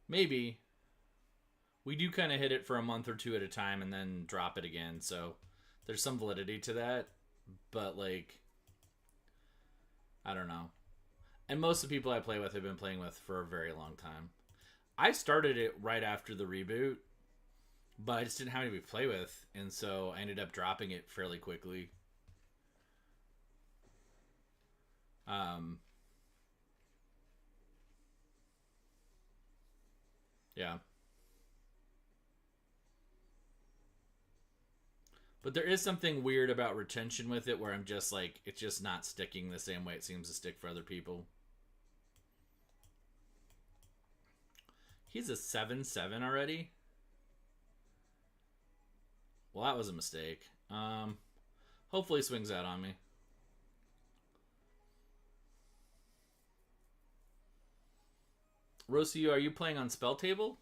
Maybe. We do kind of hit it for a month or two at a time and then drop it again, so there's some validity to that, but, like, I don't know. And most of the people I play with have been playing with for a very long time. I started it right after the reboot, but I just didn't have anybody to play with, and so I ended up dropping it fairly quickly. Yeah. But there is something weird about retention with it, where I'm just like, it's just not sticking the same way it seems to stick for other people. He's a 7/7 already? Well, that was a mistake. Hopefully he swings out on me. Rosie, are you playing on Spell Table?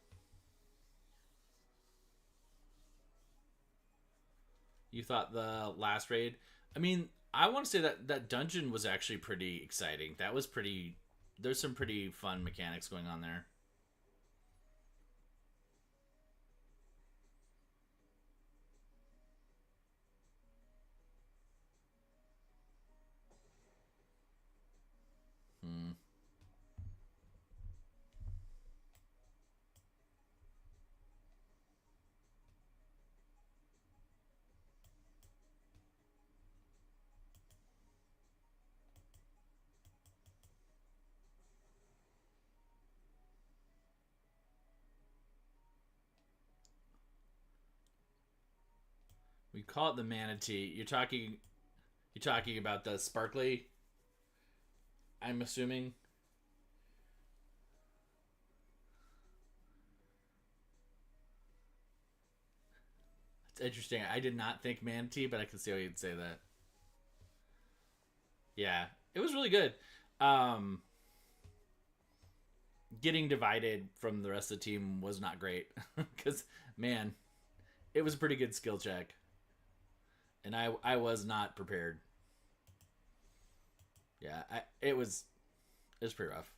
You thought the last raid? I mean, I want to say that dungeon was actually pretty exciting. That was pretty... There's some pretty fun mechanics going on there. We call it the manatee. You're talking about the sparkly, I'm assuming. It's interesting. I did not think manatee, but I can see how you'd say that. Yeah, it was really good. Getting divided from the rest of the team was not great, because, man, it was a pretty good skill check, and I was not prepared. Yeah, it was pretty rough.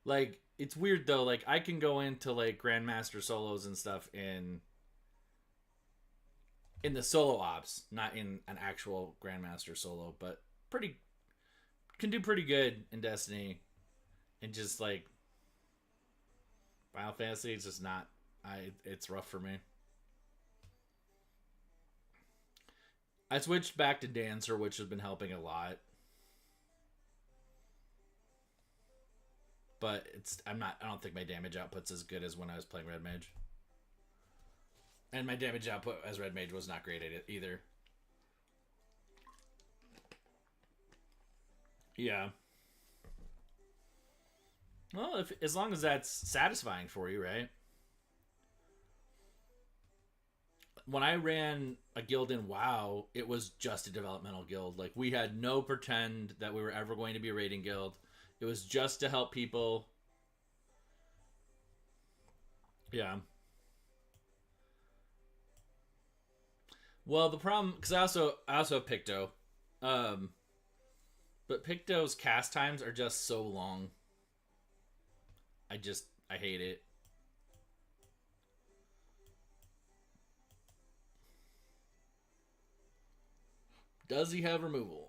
Like, it's weird though. Like, I can go into like grandmaster solos and stuff in the solo ops, not in an actual grandmaster solo, but pretty can do pretty good in Destiny, and just like Final Fantasy, it's just not. It's rough for me. I switched back to Dancer, which has been helping a lot. But I don't think my damage output's as good as when I was playing Red Mage. And my damage output as Red Mage was not great at it either. Yeah. Well, as long as that's satisfying for you, right? When I ran a guild in WoW, it was just a developmental guild. Like, we had no pretend that we were ever going to be a raiding guild. It was just to help people. Yeah. Well, the problem, because I also have Picto, um, but Picto's cast times are just so long. I hate it. Does he have removal?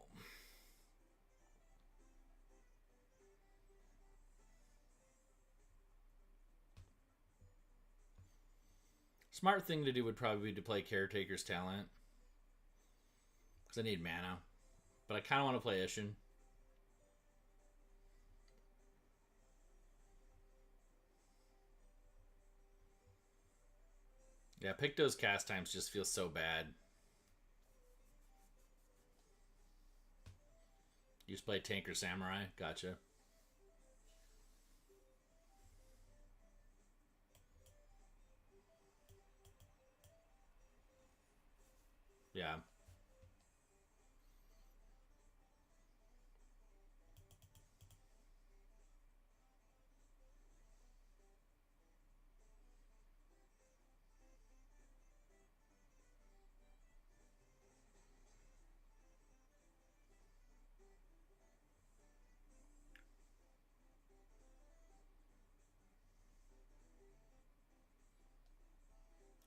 Smart thing to do would probably be to play Caretaker's Talent, because I need mana, but I kind of want to play Ishin. Yeah, Picto's cast times just feel so bad. You just play Tank or Samurai? Gotcha. Yeah.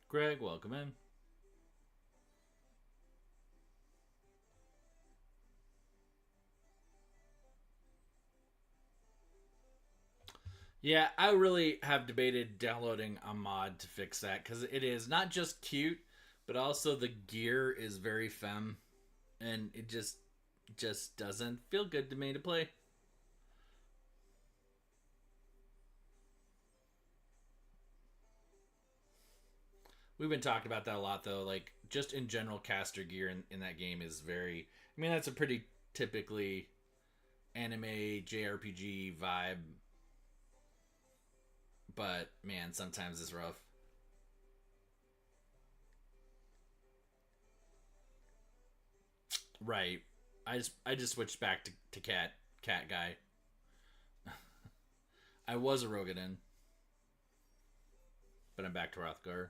Greg, welcome in. Yeah, I really have debated downloading a mod to fix that, because it is not just cute, but also the gear is very femme, and it just doesn't feel good to me to play. We've been talking about that a lot though. Like, just in general, caster gear in that game is very. I mean, that's a pretty typically anime JRPG vibe, but man, sometimes it's rough. Right. I just switched back to cat guy. I was a Rogadin, but I'm back to Rothgar.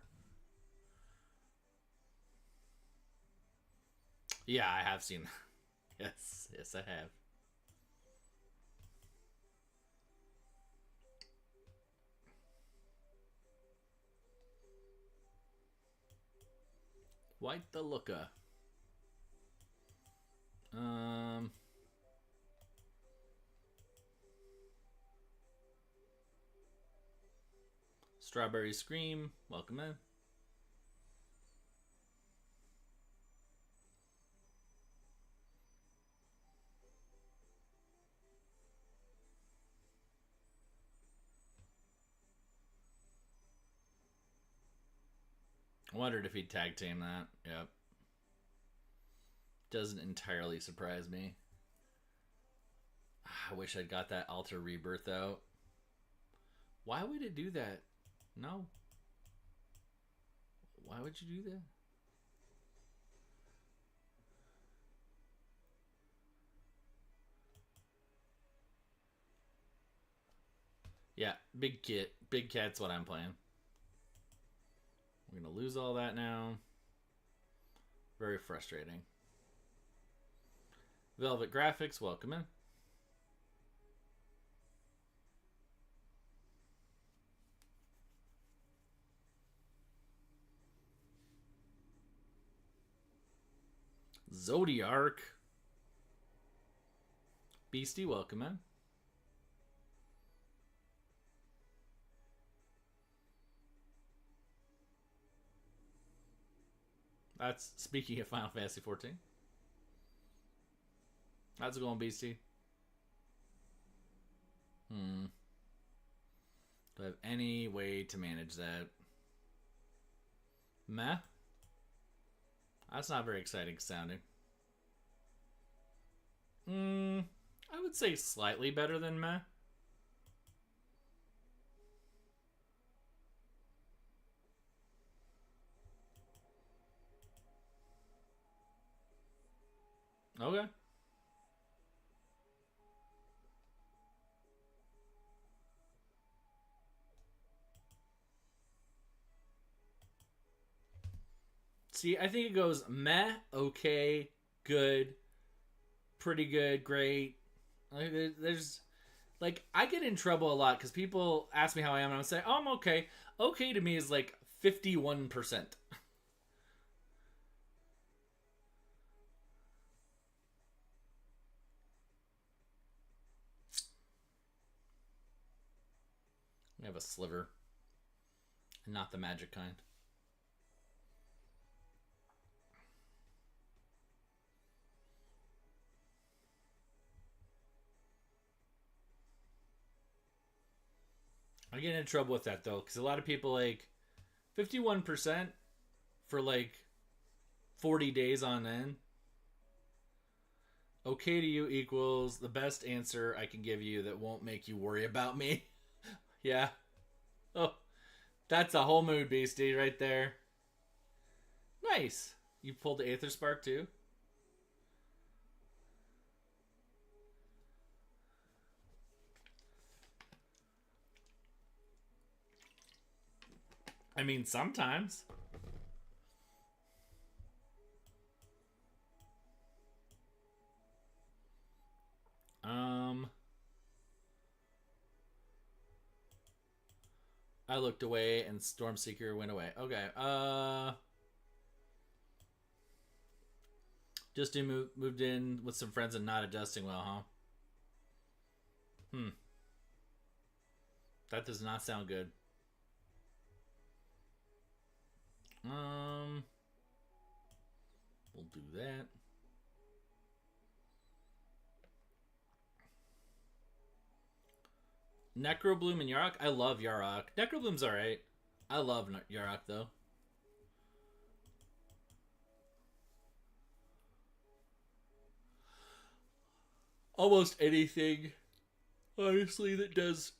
Yeah, I have seen. Yes, yes, I have. Quite the looker. Um, Strawberry Scream, welcome in. I wondered if he'd tag team that. Yep. Doesn't entirely surprise me. I wish I'd got that Alter Rebirth out. Why would it do that? No. Why would you do that? Yeah, big cat's what I'm playing. We're gonna lose all that now. Very frustrating. Velvet Graphics, welcome in. Zodiark. Beastie, welcome in. That's speaking of Final Fantasy 14. How's it going, Beastie? Do I have any way to manage that? Meh. That's not very exciting sounding. I would say slightly better than meh. Okay. See, I think it goes meh, okay, good, pretty good, great. There's like I get in trouble a lot because people ask me how I am, and I say, "Oh, I'm okay." Okay to me is like 51%. We have a sliver, and not the magic kind. I get in trouble with that though, because a lot of people like 51% for like 40 days on end. Okay to you equals the best answer I can give you that won't make you worry about me. Yeah. Oh, that's a whole mood, Beastie, right there. Nice. You pulled the Aether Spark too? I mean, sometimes. Um, I looked away and Stormseeker went away. Okay. Just moved in with some friends and not adjusting well, huh? That does not sound good. Um, we'll do that. Necrobloom and Yarok. I love Yarok. Necrobloom's alright. I love Yarok though. Almost anything, honestly, that does,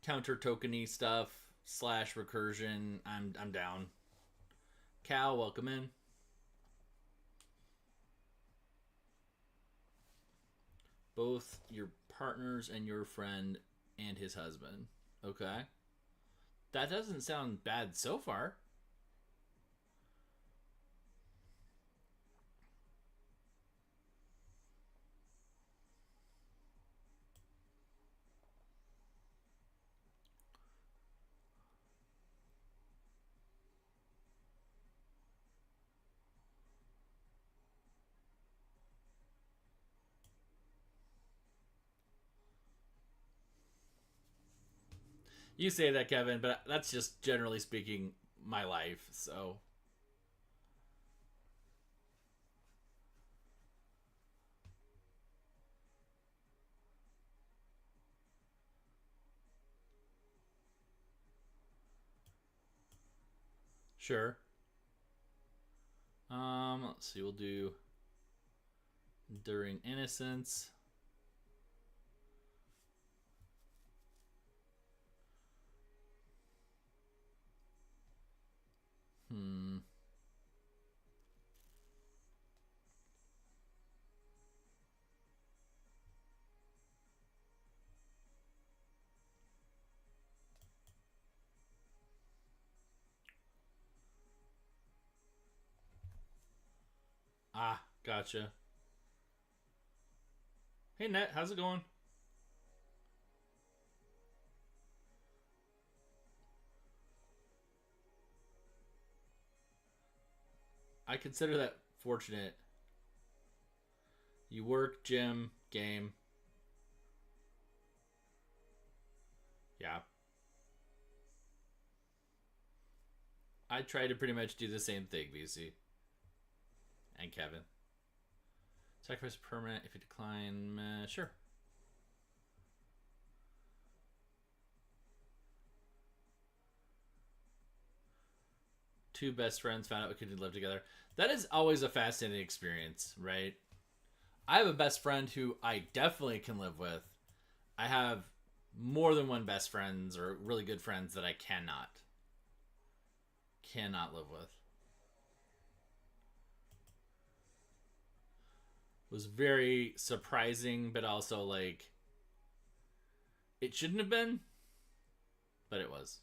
counter tokeny stuff slash recursion. I'm down. Cal, welcome in. Both your partners and your friend and his husband. Okay. That doesn't sound bad so far. You say that, Kevin, but that's just generally speaking my life, so. Sure. Let's see, we'll do Enduring Innocence. Ah, gotcha. Hey, Net, how's it going? I consider that fortunate. You work, gym, game. Yeah. I try to pretty much do the same thing, VC. And Kevin. Sacrifice permanent if you decline. Sure. Two best friends found out we could live together. That is always a fascinating experience, right? I have a best friend who I definitely can live with. I have more than one best friends or really good friends that I cannot live with. It was very surprising, but also like it shouldn't have been, but it was.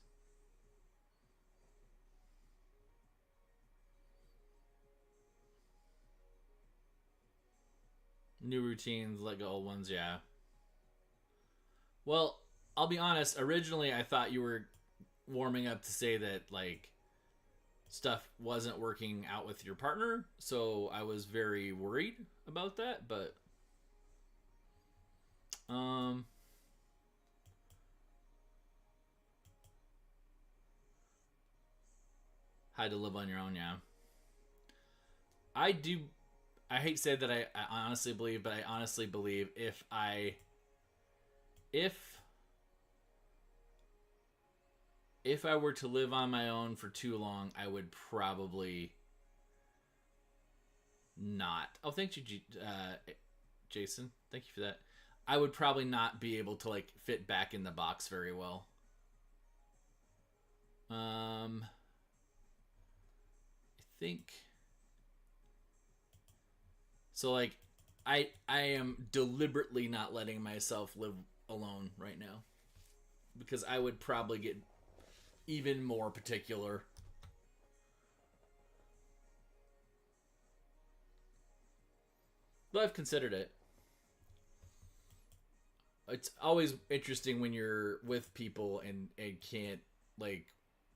New routines, let go old ones, yeah. Well, I'll be honest. Originally, I thought you were warming up to say that like stuff wasn't working out with your partner, so I was very worried about that. But um, had to live on your own, yeah. I do. I hate to say that I honestly believe, but I honestly believe if if I were to live on my own for too long, I would probably not. Oh, thank you, Jason. Thank you for that. I would probably not be able to like fit back in the box very well. I think so. Like, I am deliberately not letting myself live alone right now because I would probably get even more particular. But I've considered it. It's always interesting when you're with people and can't like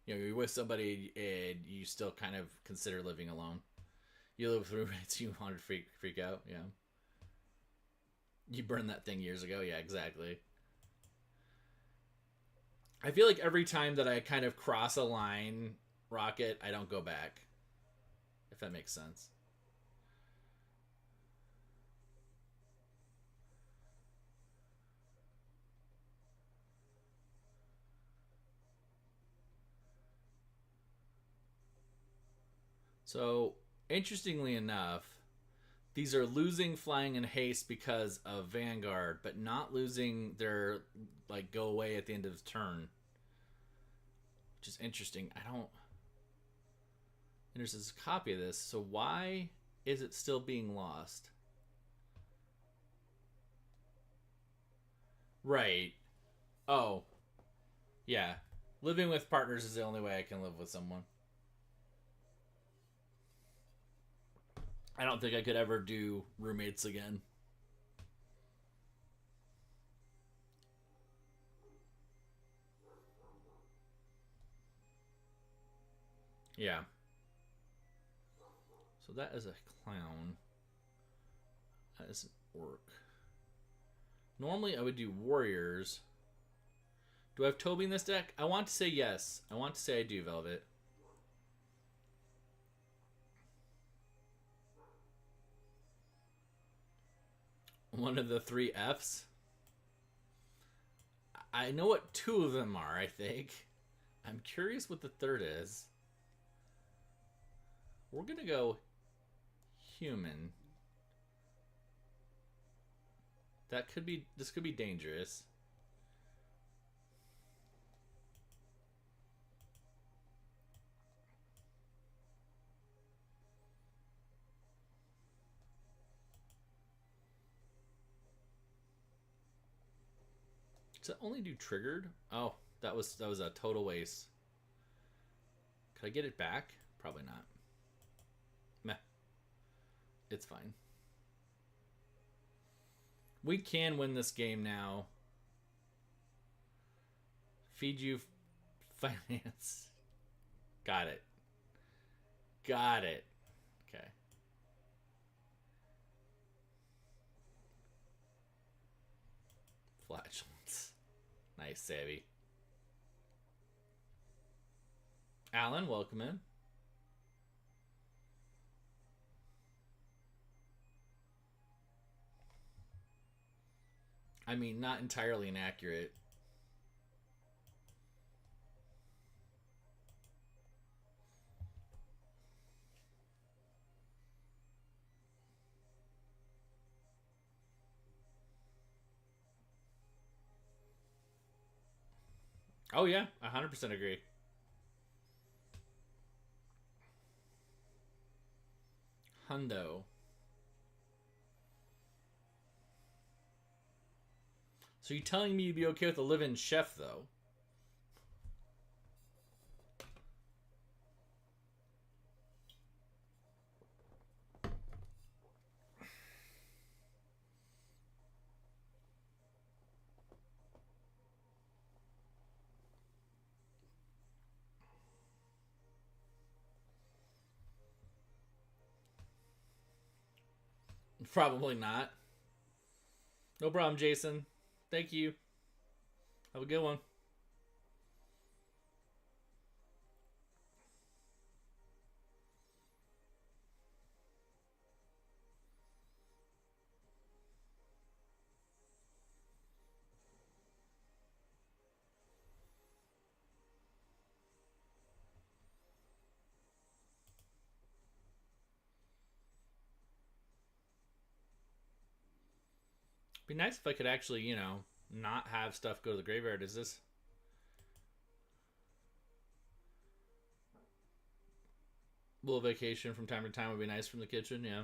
you're with somebody and you still kind of consider living alone. You live through it, you want to freak out, yeah. You burned that thing years ago, yeah, exactly. I feel like every time that I kind of cross a line, Rocket, I don't go back. If that makes sense. So, interestingly enough, these are losing flying and haste because of Vanguard, but not losing their like go away at the end of the turn. Which is interesting. I don't. And there's a copy of this. So why is it still being lost? Right. Oh, yeah. Living with partners is the only way I can live with someone. I don't think I could ever do roommates again. Yeah. So that is a clown. That doesn't work. Normally I would do warriors. Do I have Toby in this deck? I want to say yes. I want to say I do, Velvet. One of the three Fs. I know what two of them are, I think. I'm curious what the third is. We're going to go human. This could be dangerous. Does that only do triggered? Oh, that was a total waste. Could I get it back? Probably not. Meh. It's fine. We can win this game now. Feed you finance. Got it. Got it. Okay. Flatulence. Nice, Savvy. Alan, welcome in. I mean, not entirely inaccurate. Oh yeah, 100% agree. Hundo. So you're telling me you'd be okay with a live-in chef, though? Probably not. No problem, Jason. Thank you. Have a good one. Be nice if I could actually, you know, not have stuff go to the graveyard. Is this... A little vacation from time to time would be nice from the kitchen, yeah.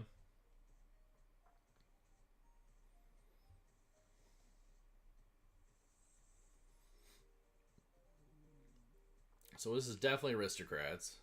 So this is definitely aristocrats.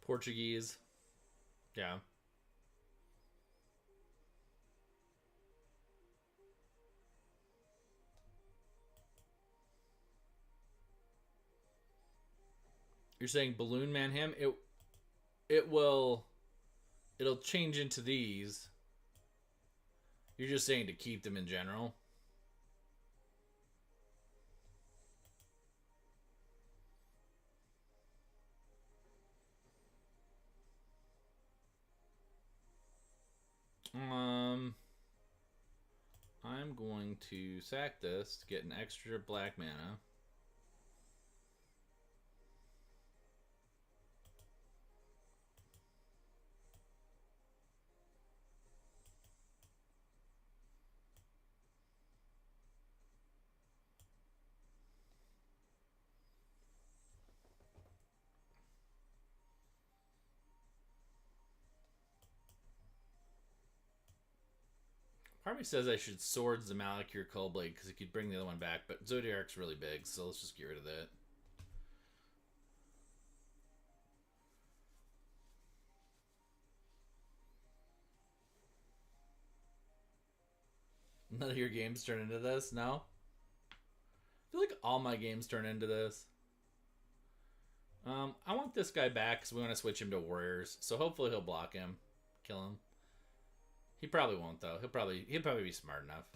Portuguese. Yeah. You're saying Balloon Man Ham? It will... It'll change into these. You're just saying to keep them in general? I'm going to sack this to get an extra black mana. Part of me says I should Swords the Malakir Cullblade because it could bring the other one back, but Zodiarc's really big, so let's just get rid of that. None of your games turn into this? No? I feel like all my games turn into this. I want this guy back because we want to switch him to Warriors, so hopefully he'll block him, kill him. He probably won't though. He'll probably be smart enough.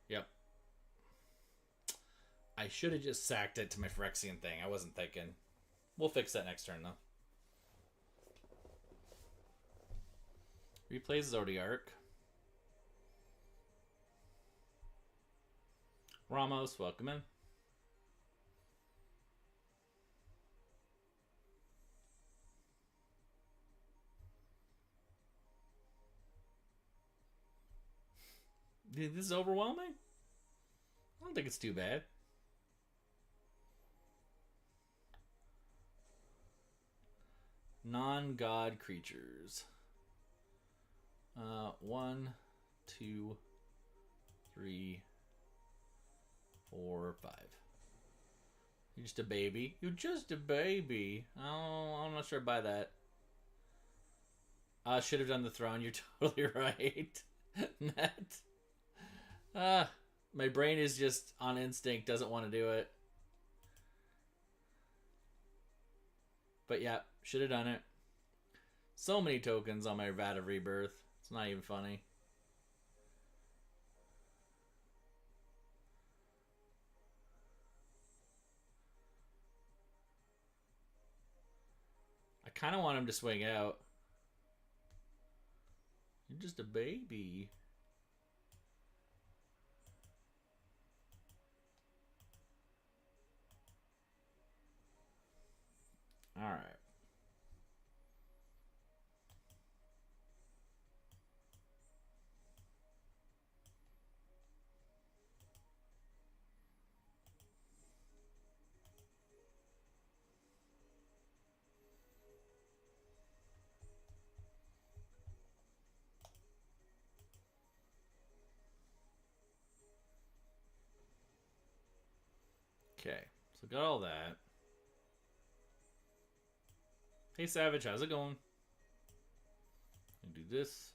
Yep. I should have just sacked it to my Phyrexian thing. I wasn't thinking. We'll fix that next turn though. Replays Zodiarc. Ramos, welcome in. You think this is overwhelming? I don't think it's too bad. Non-god creatures. 1, 2, 3, 4, 5. You're just a baby. You're just a baby. Oh, I'm not sure I buy that. Should have done the throne. You're totally right. Net. My brain is just on instinct. Doesn't want to do it. But yeah, should have done it. So many tokens on my Vat of Rebirth. It's not even funny. I kind of want him to swing out. You're just a baby. All right. Okay, so got all that. Hey Savage, how's it going? And do this.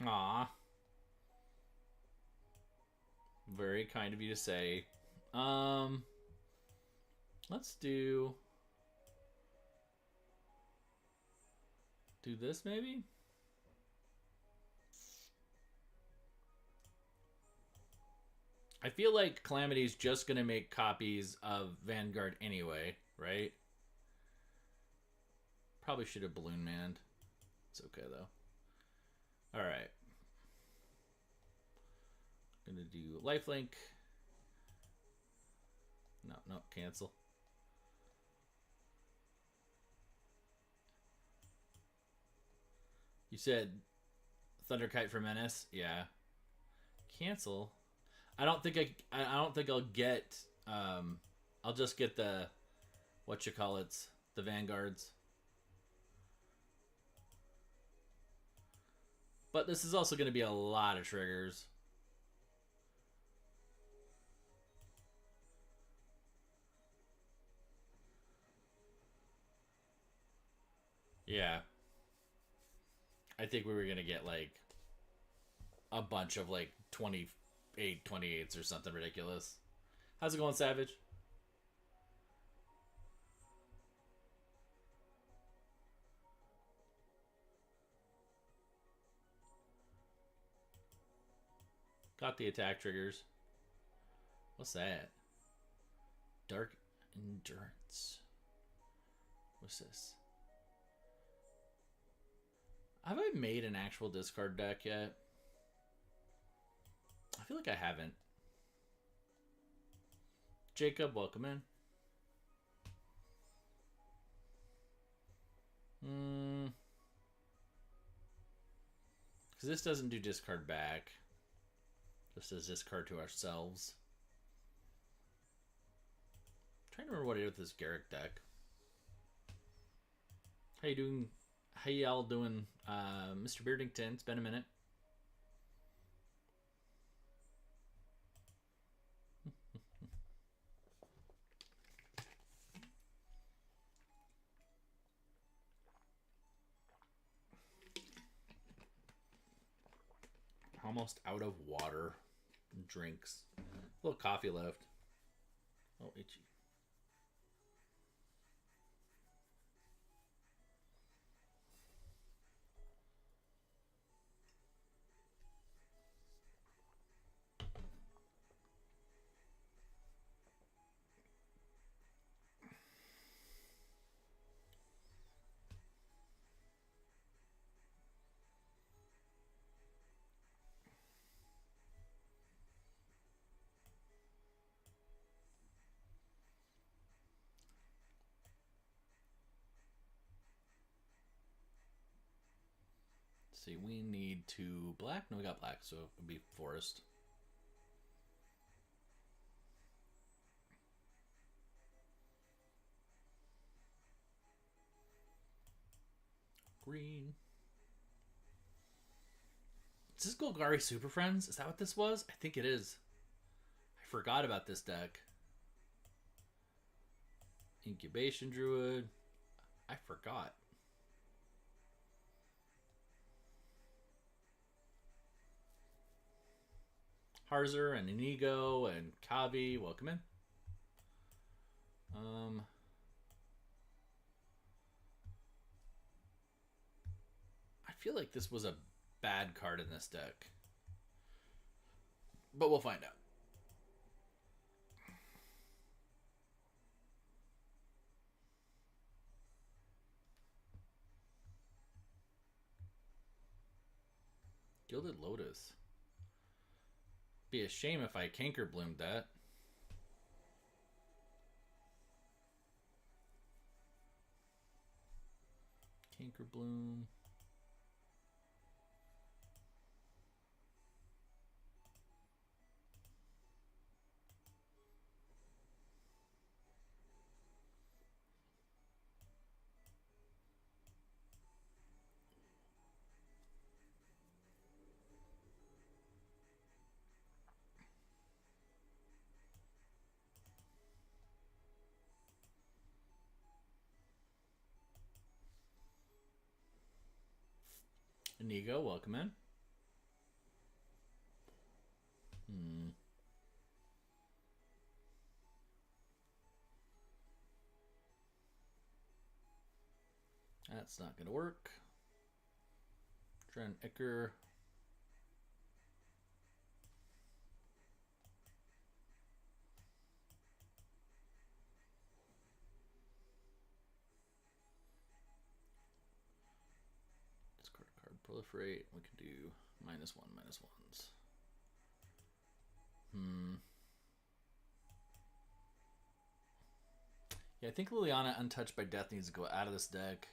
Aw. Very kind of you to say. Let's do this maybe? I feel like Calamity's just gonna make copies of Vanguard anyway, right? Probably should have Balloon Manned. It's okay though. Alright. Gonna do Lifelink. No, cancel. You said Thunderkite for Menace? Yeah. Cancel. I don't think I'll get I'll just get the the Vanguards. But this is also going to be a lot of triggers. Yeah. I think we were going to get like a bunch of like 28s or something ridiculous. How's it going, Savage? Got the attack triggers. What's that? Dark Endurance. What's this? Have I made an actual discard deck yet? I feel like I haven't. Jacob, welcome in. Because this doesn't do discard back. Just says discard to ourselves. I'm trying to remember what I did with this Garrick deck. How you doing? How y'all doing, Mr. Beardington? It's been a minute. Almost out of water. Drinks. A little coffee left. Oh, itchy. See, we need 2 black. No, we got black, so it would be forest. Green. Is this Golgari Super Friends? Is that what this was? I think it is. I forgot about this deck. Incubation Druid. I forgot. Harzer and Inigo and Kavi, welcome in. I feel like this was a bad card in this deck, but we'll find out. Gilded Lotus. Be a shame if I Canker Bloomed that. Canker Bloom. Inigo, welcome in. That's not going to work. Dren Icker. Discard a card, proliferate. We can do -1/-1s. Yeah, I think Liliana Untouched by Death needs to go out of this deck.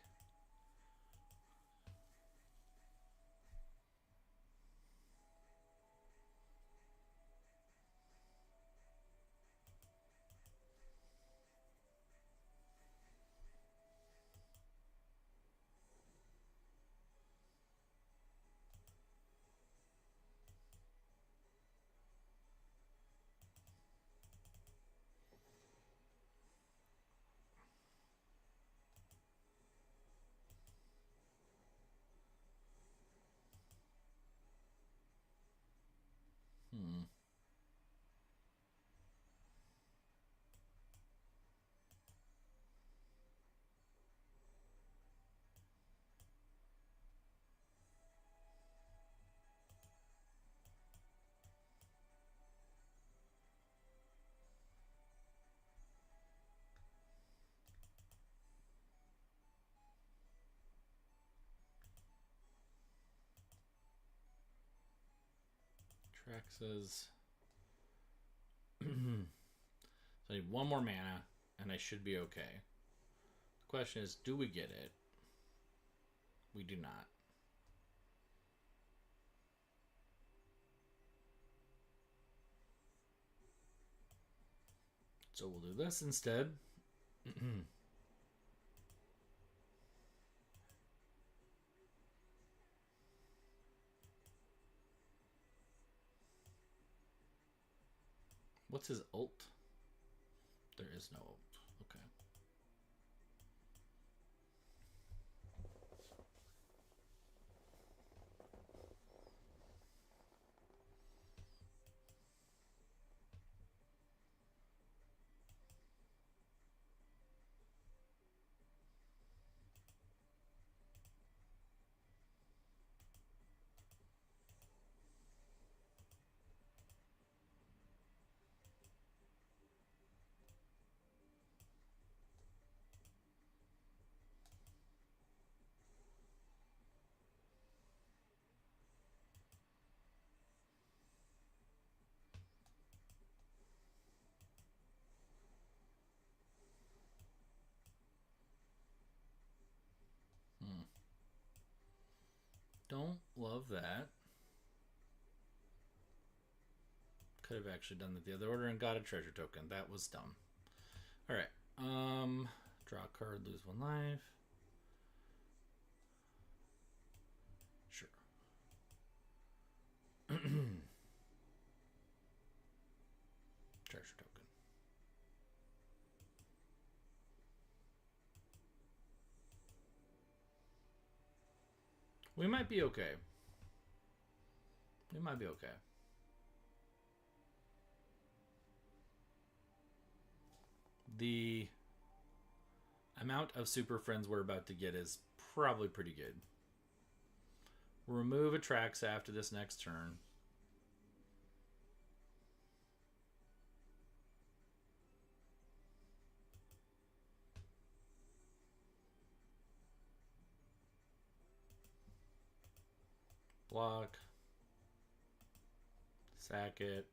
Traxas. So I need 1 more mana, and I should be okay. The question is, do we get it? We do not. So we'll do this instead. What's his ult? There is no ult. Okay. Don't love that. Could have actually done that the other order and got a treasure token. That was dumb. Alright. Draw a card, lose 1 life. Sure. Treasure token. We might be okay. We might be okay. The amount of super friends we're about to get is probably pretty good. Remove Atraxa after this next turn. Block. Sack it.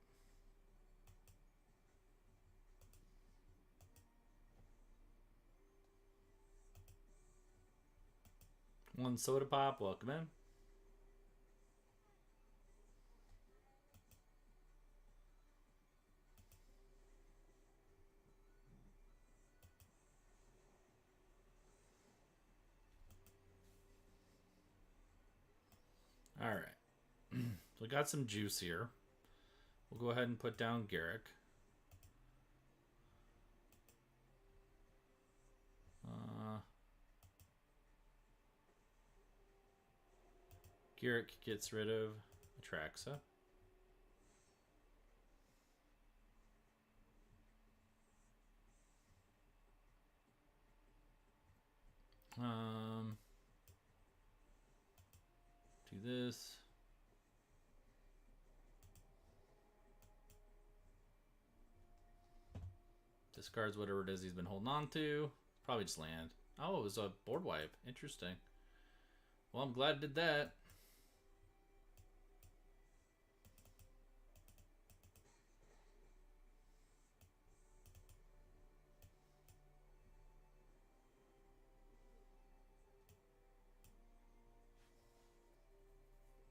One soda pop, welcome in. All right. So we got some juice here. We'll go ahead and put down Garrick. Garrick gets rid of Atraxa. Do this. Discards whatever it is he's been holding on to. Probably just land. Oh, it was a board wipe. Interesting. Well, I'm glad I did that.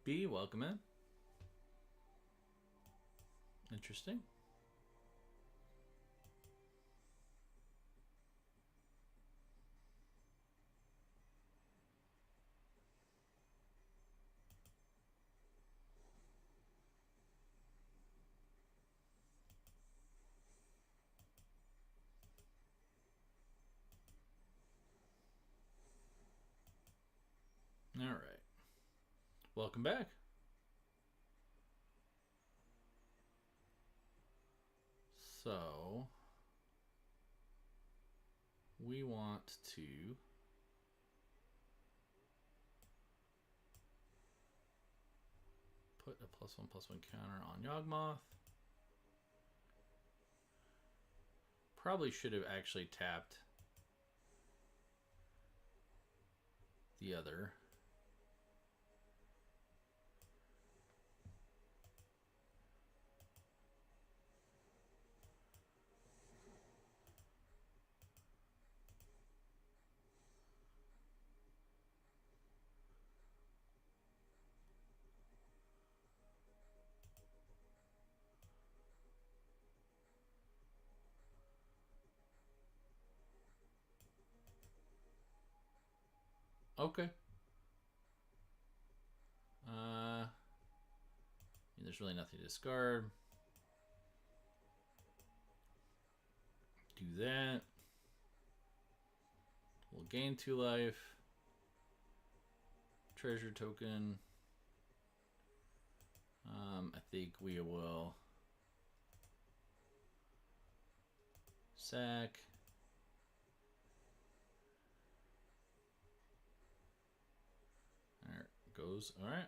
B, welcome in. Interesting. All right. Welcome back. So we want to put a +1/+1 counter on Yawgmoth. Probably should have actually tapped the other. Okay. There's really nothing to discard. Do that. We'll gain 2 life. Treasure token. I think we will sack. There it goes. All right.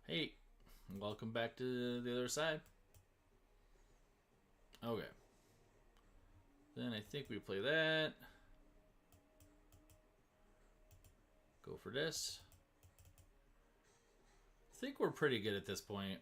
Hey, welcome back to the other side. Okay. Then I think we play that. Go for this. think we're pretty good at this point.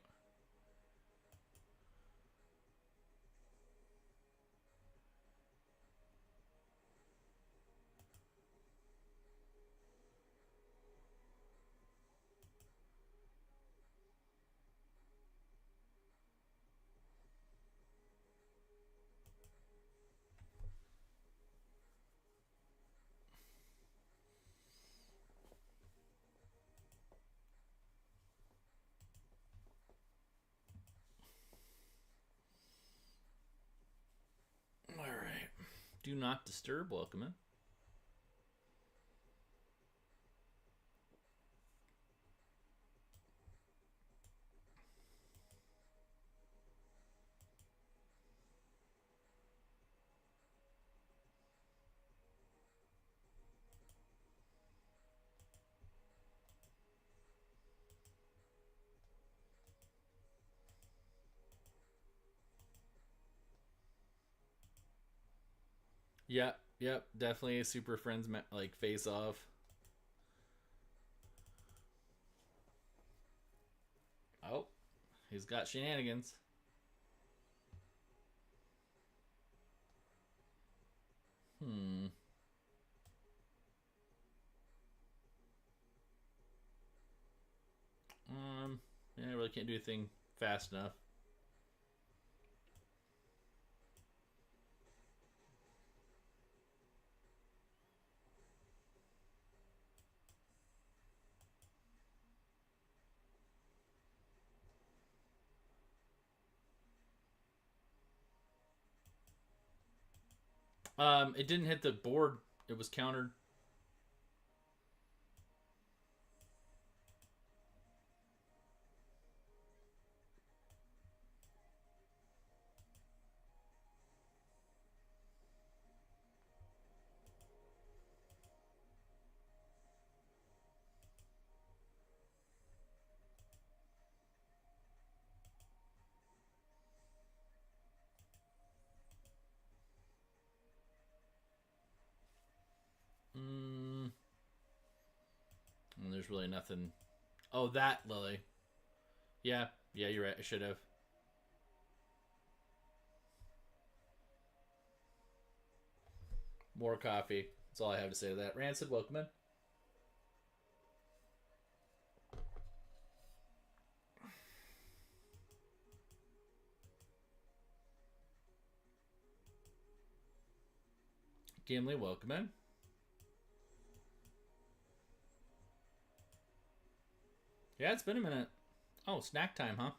All right. Do not disturb. Welcome in. Yep, yep, definitely a Super Friends like face off. Oh, he's got shenanigans. Hmm. Yeah, I really can't do anything fast enough. It didn't hit the board. It was countered. Mm, and there's really nothing. Oh, that Lily. Yeah, yeah, you're right. I should have. More coffee. That's all I have to say to that. Rancid, welcome in. Gimli, welcome in. Yeah, it's been a minute. Oh, snack time, huh?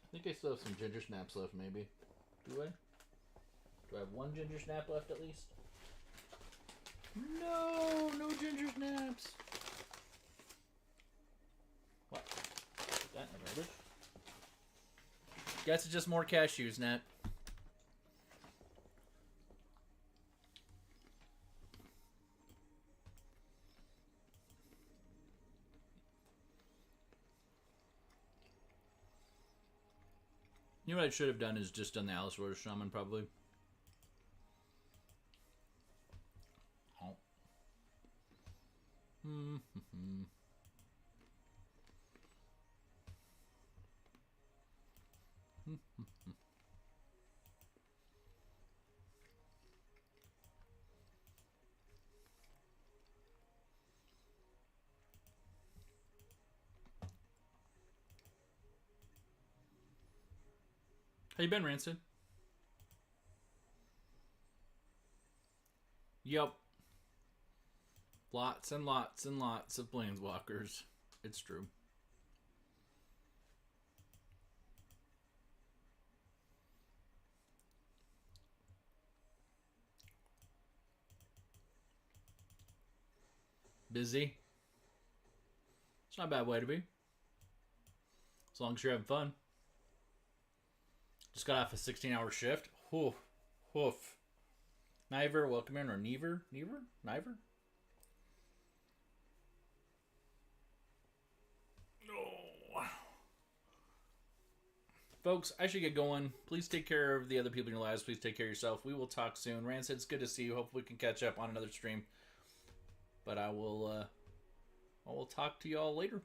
I think I still have some ginger snaps left, maybe. Do I? Do I have one ginger snap left at least? No, no ginger snaps. What? Put that in the garbage. Guess it's just more cashews, Nat. You know what I should have done is just done the Alice Rose Shaman, probably. Oh. How you been, Rancid? Yep. Lots and lots and lots of planeswalkers. It's true. Busy. It's not a bad way to be. As long as you're having fun. Just got off a 16-hour shift. Whoof. Whoof. Niver, welcome in. Or Never? Niver? Folks, I should get going. Please take care of the other people in your lives. Please take care of yourself. We will talk soon. Rancid, it's good to see you. Hopefully we can catch up on another stream. But I will talk to y'all later.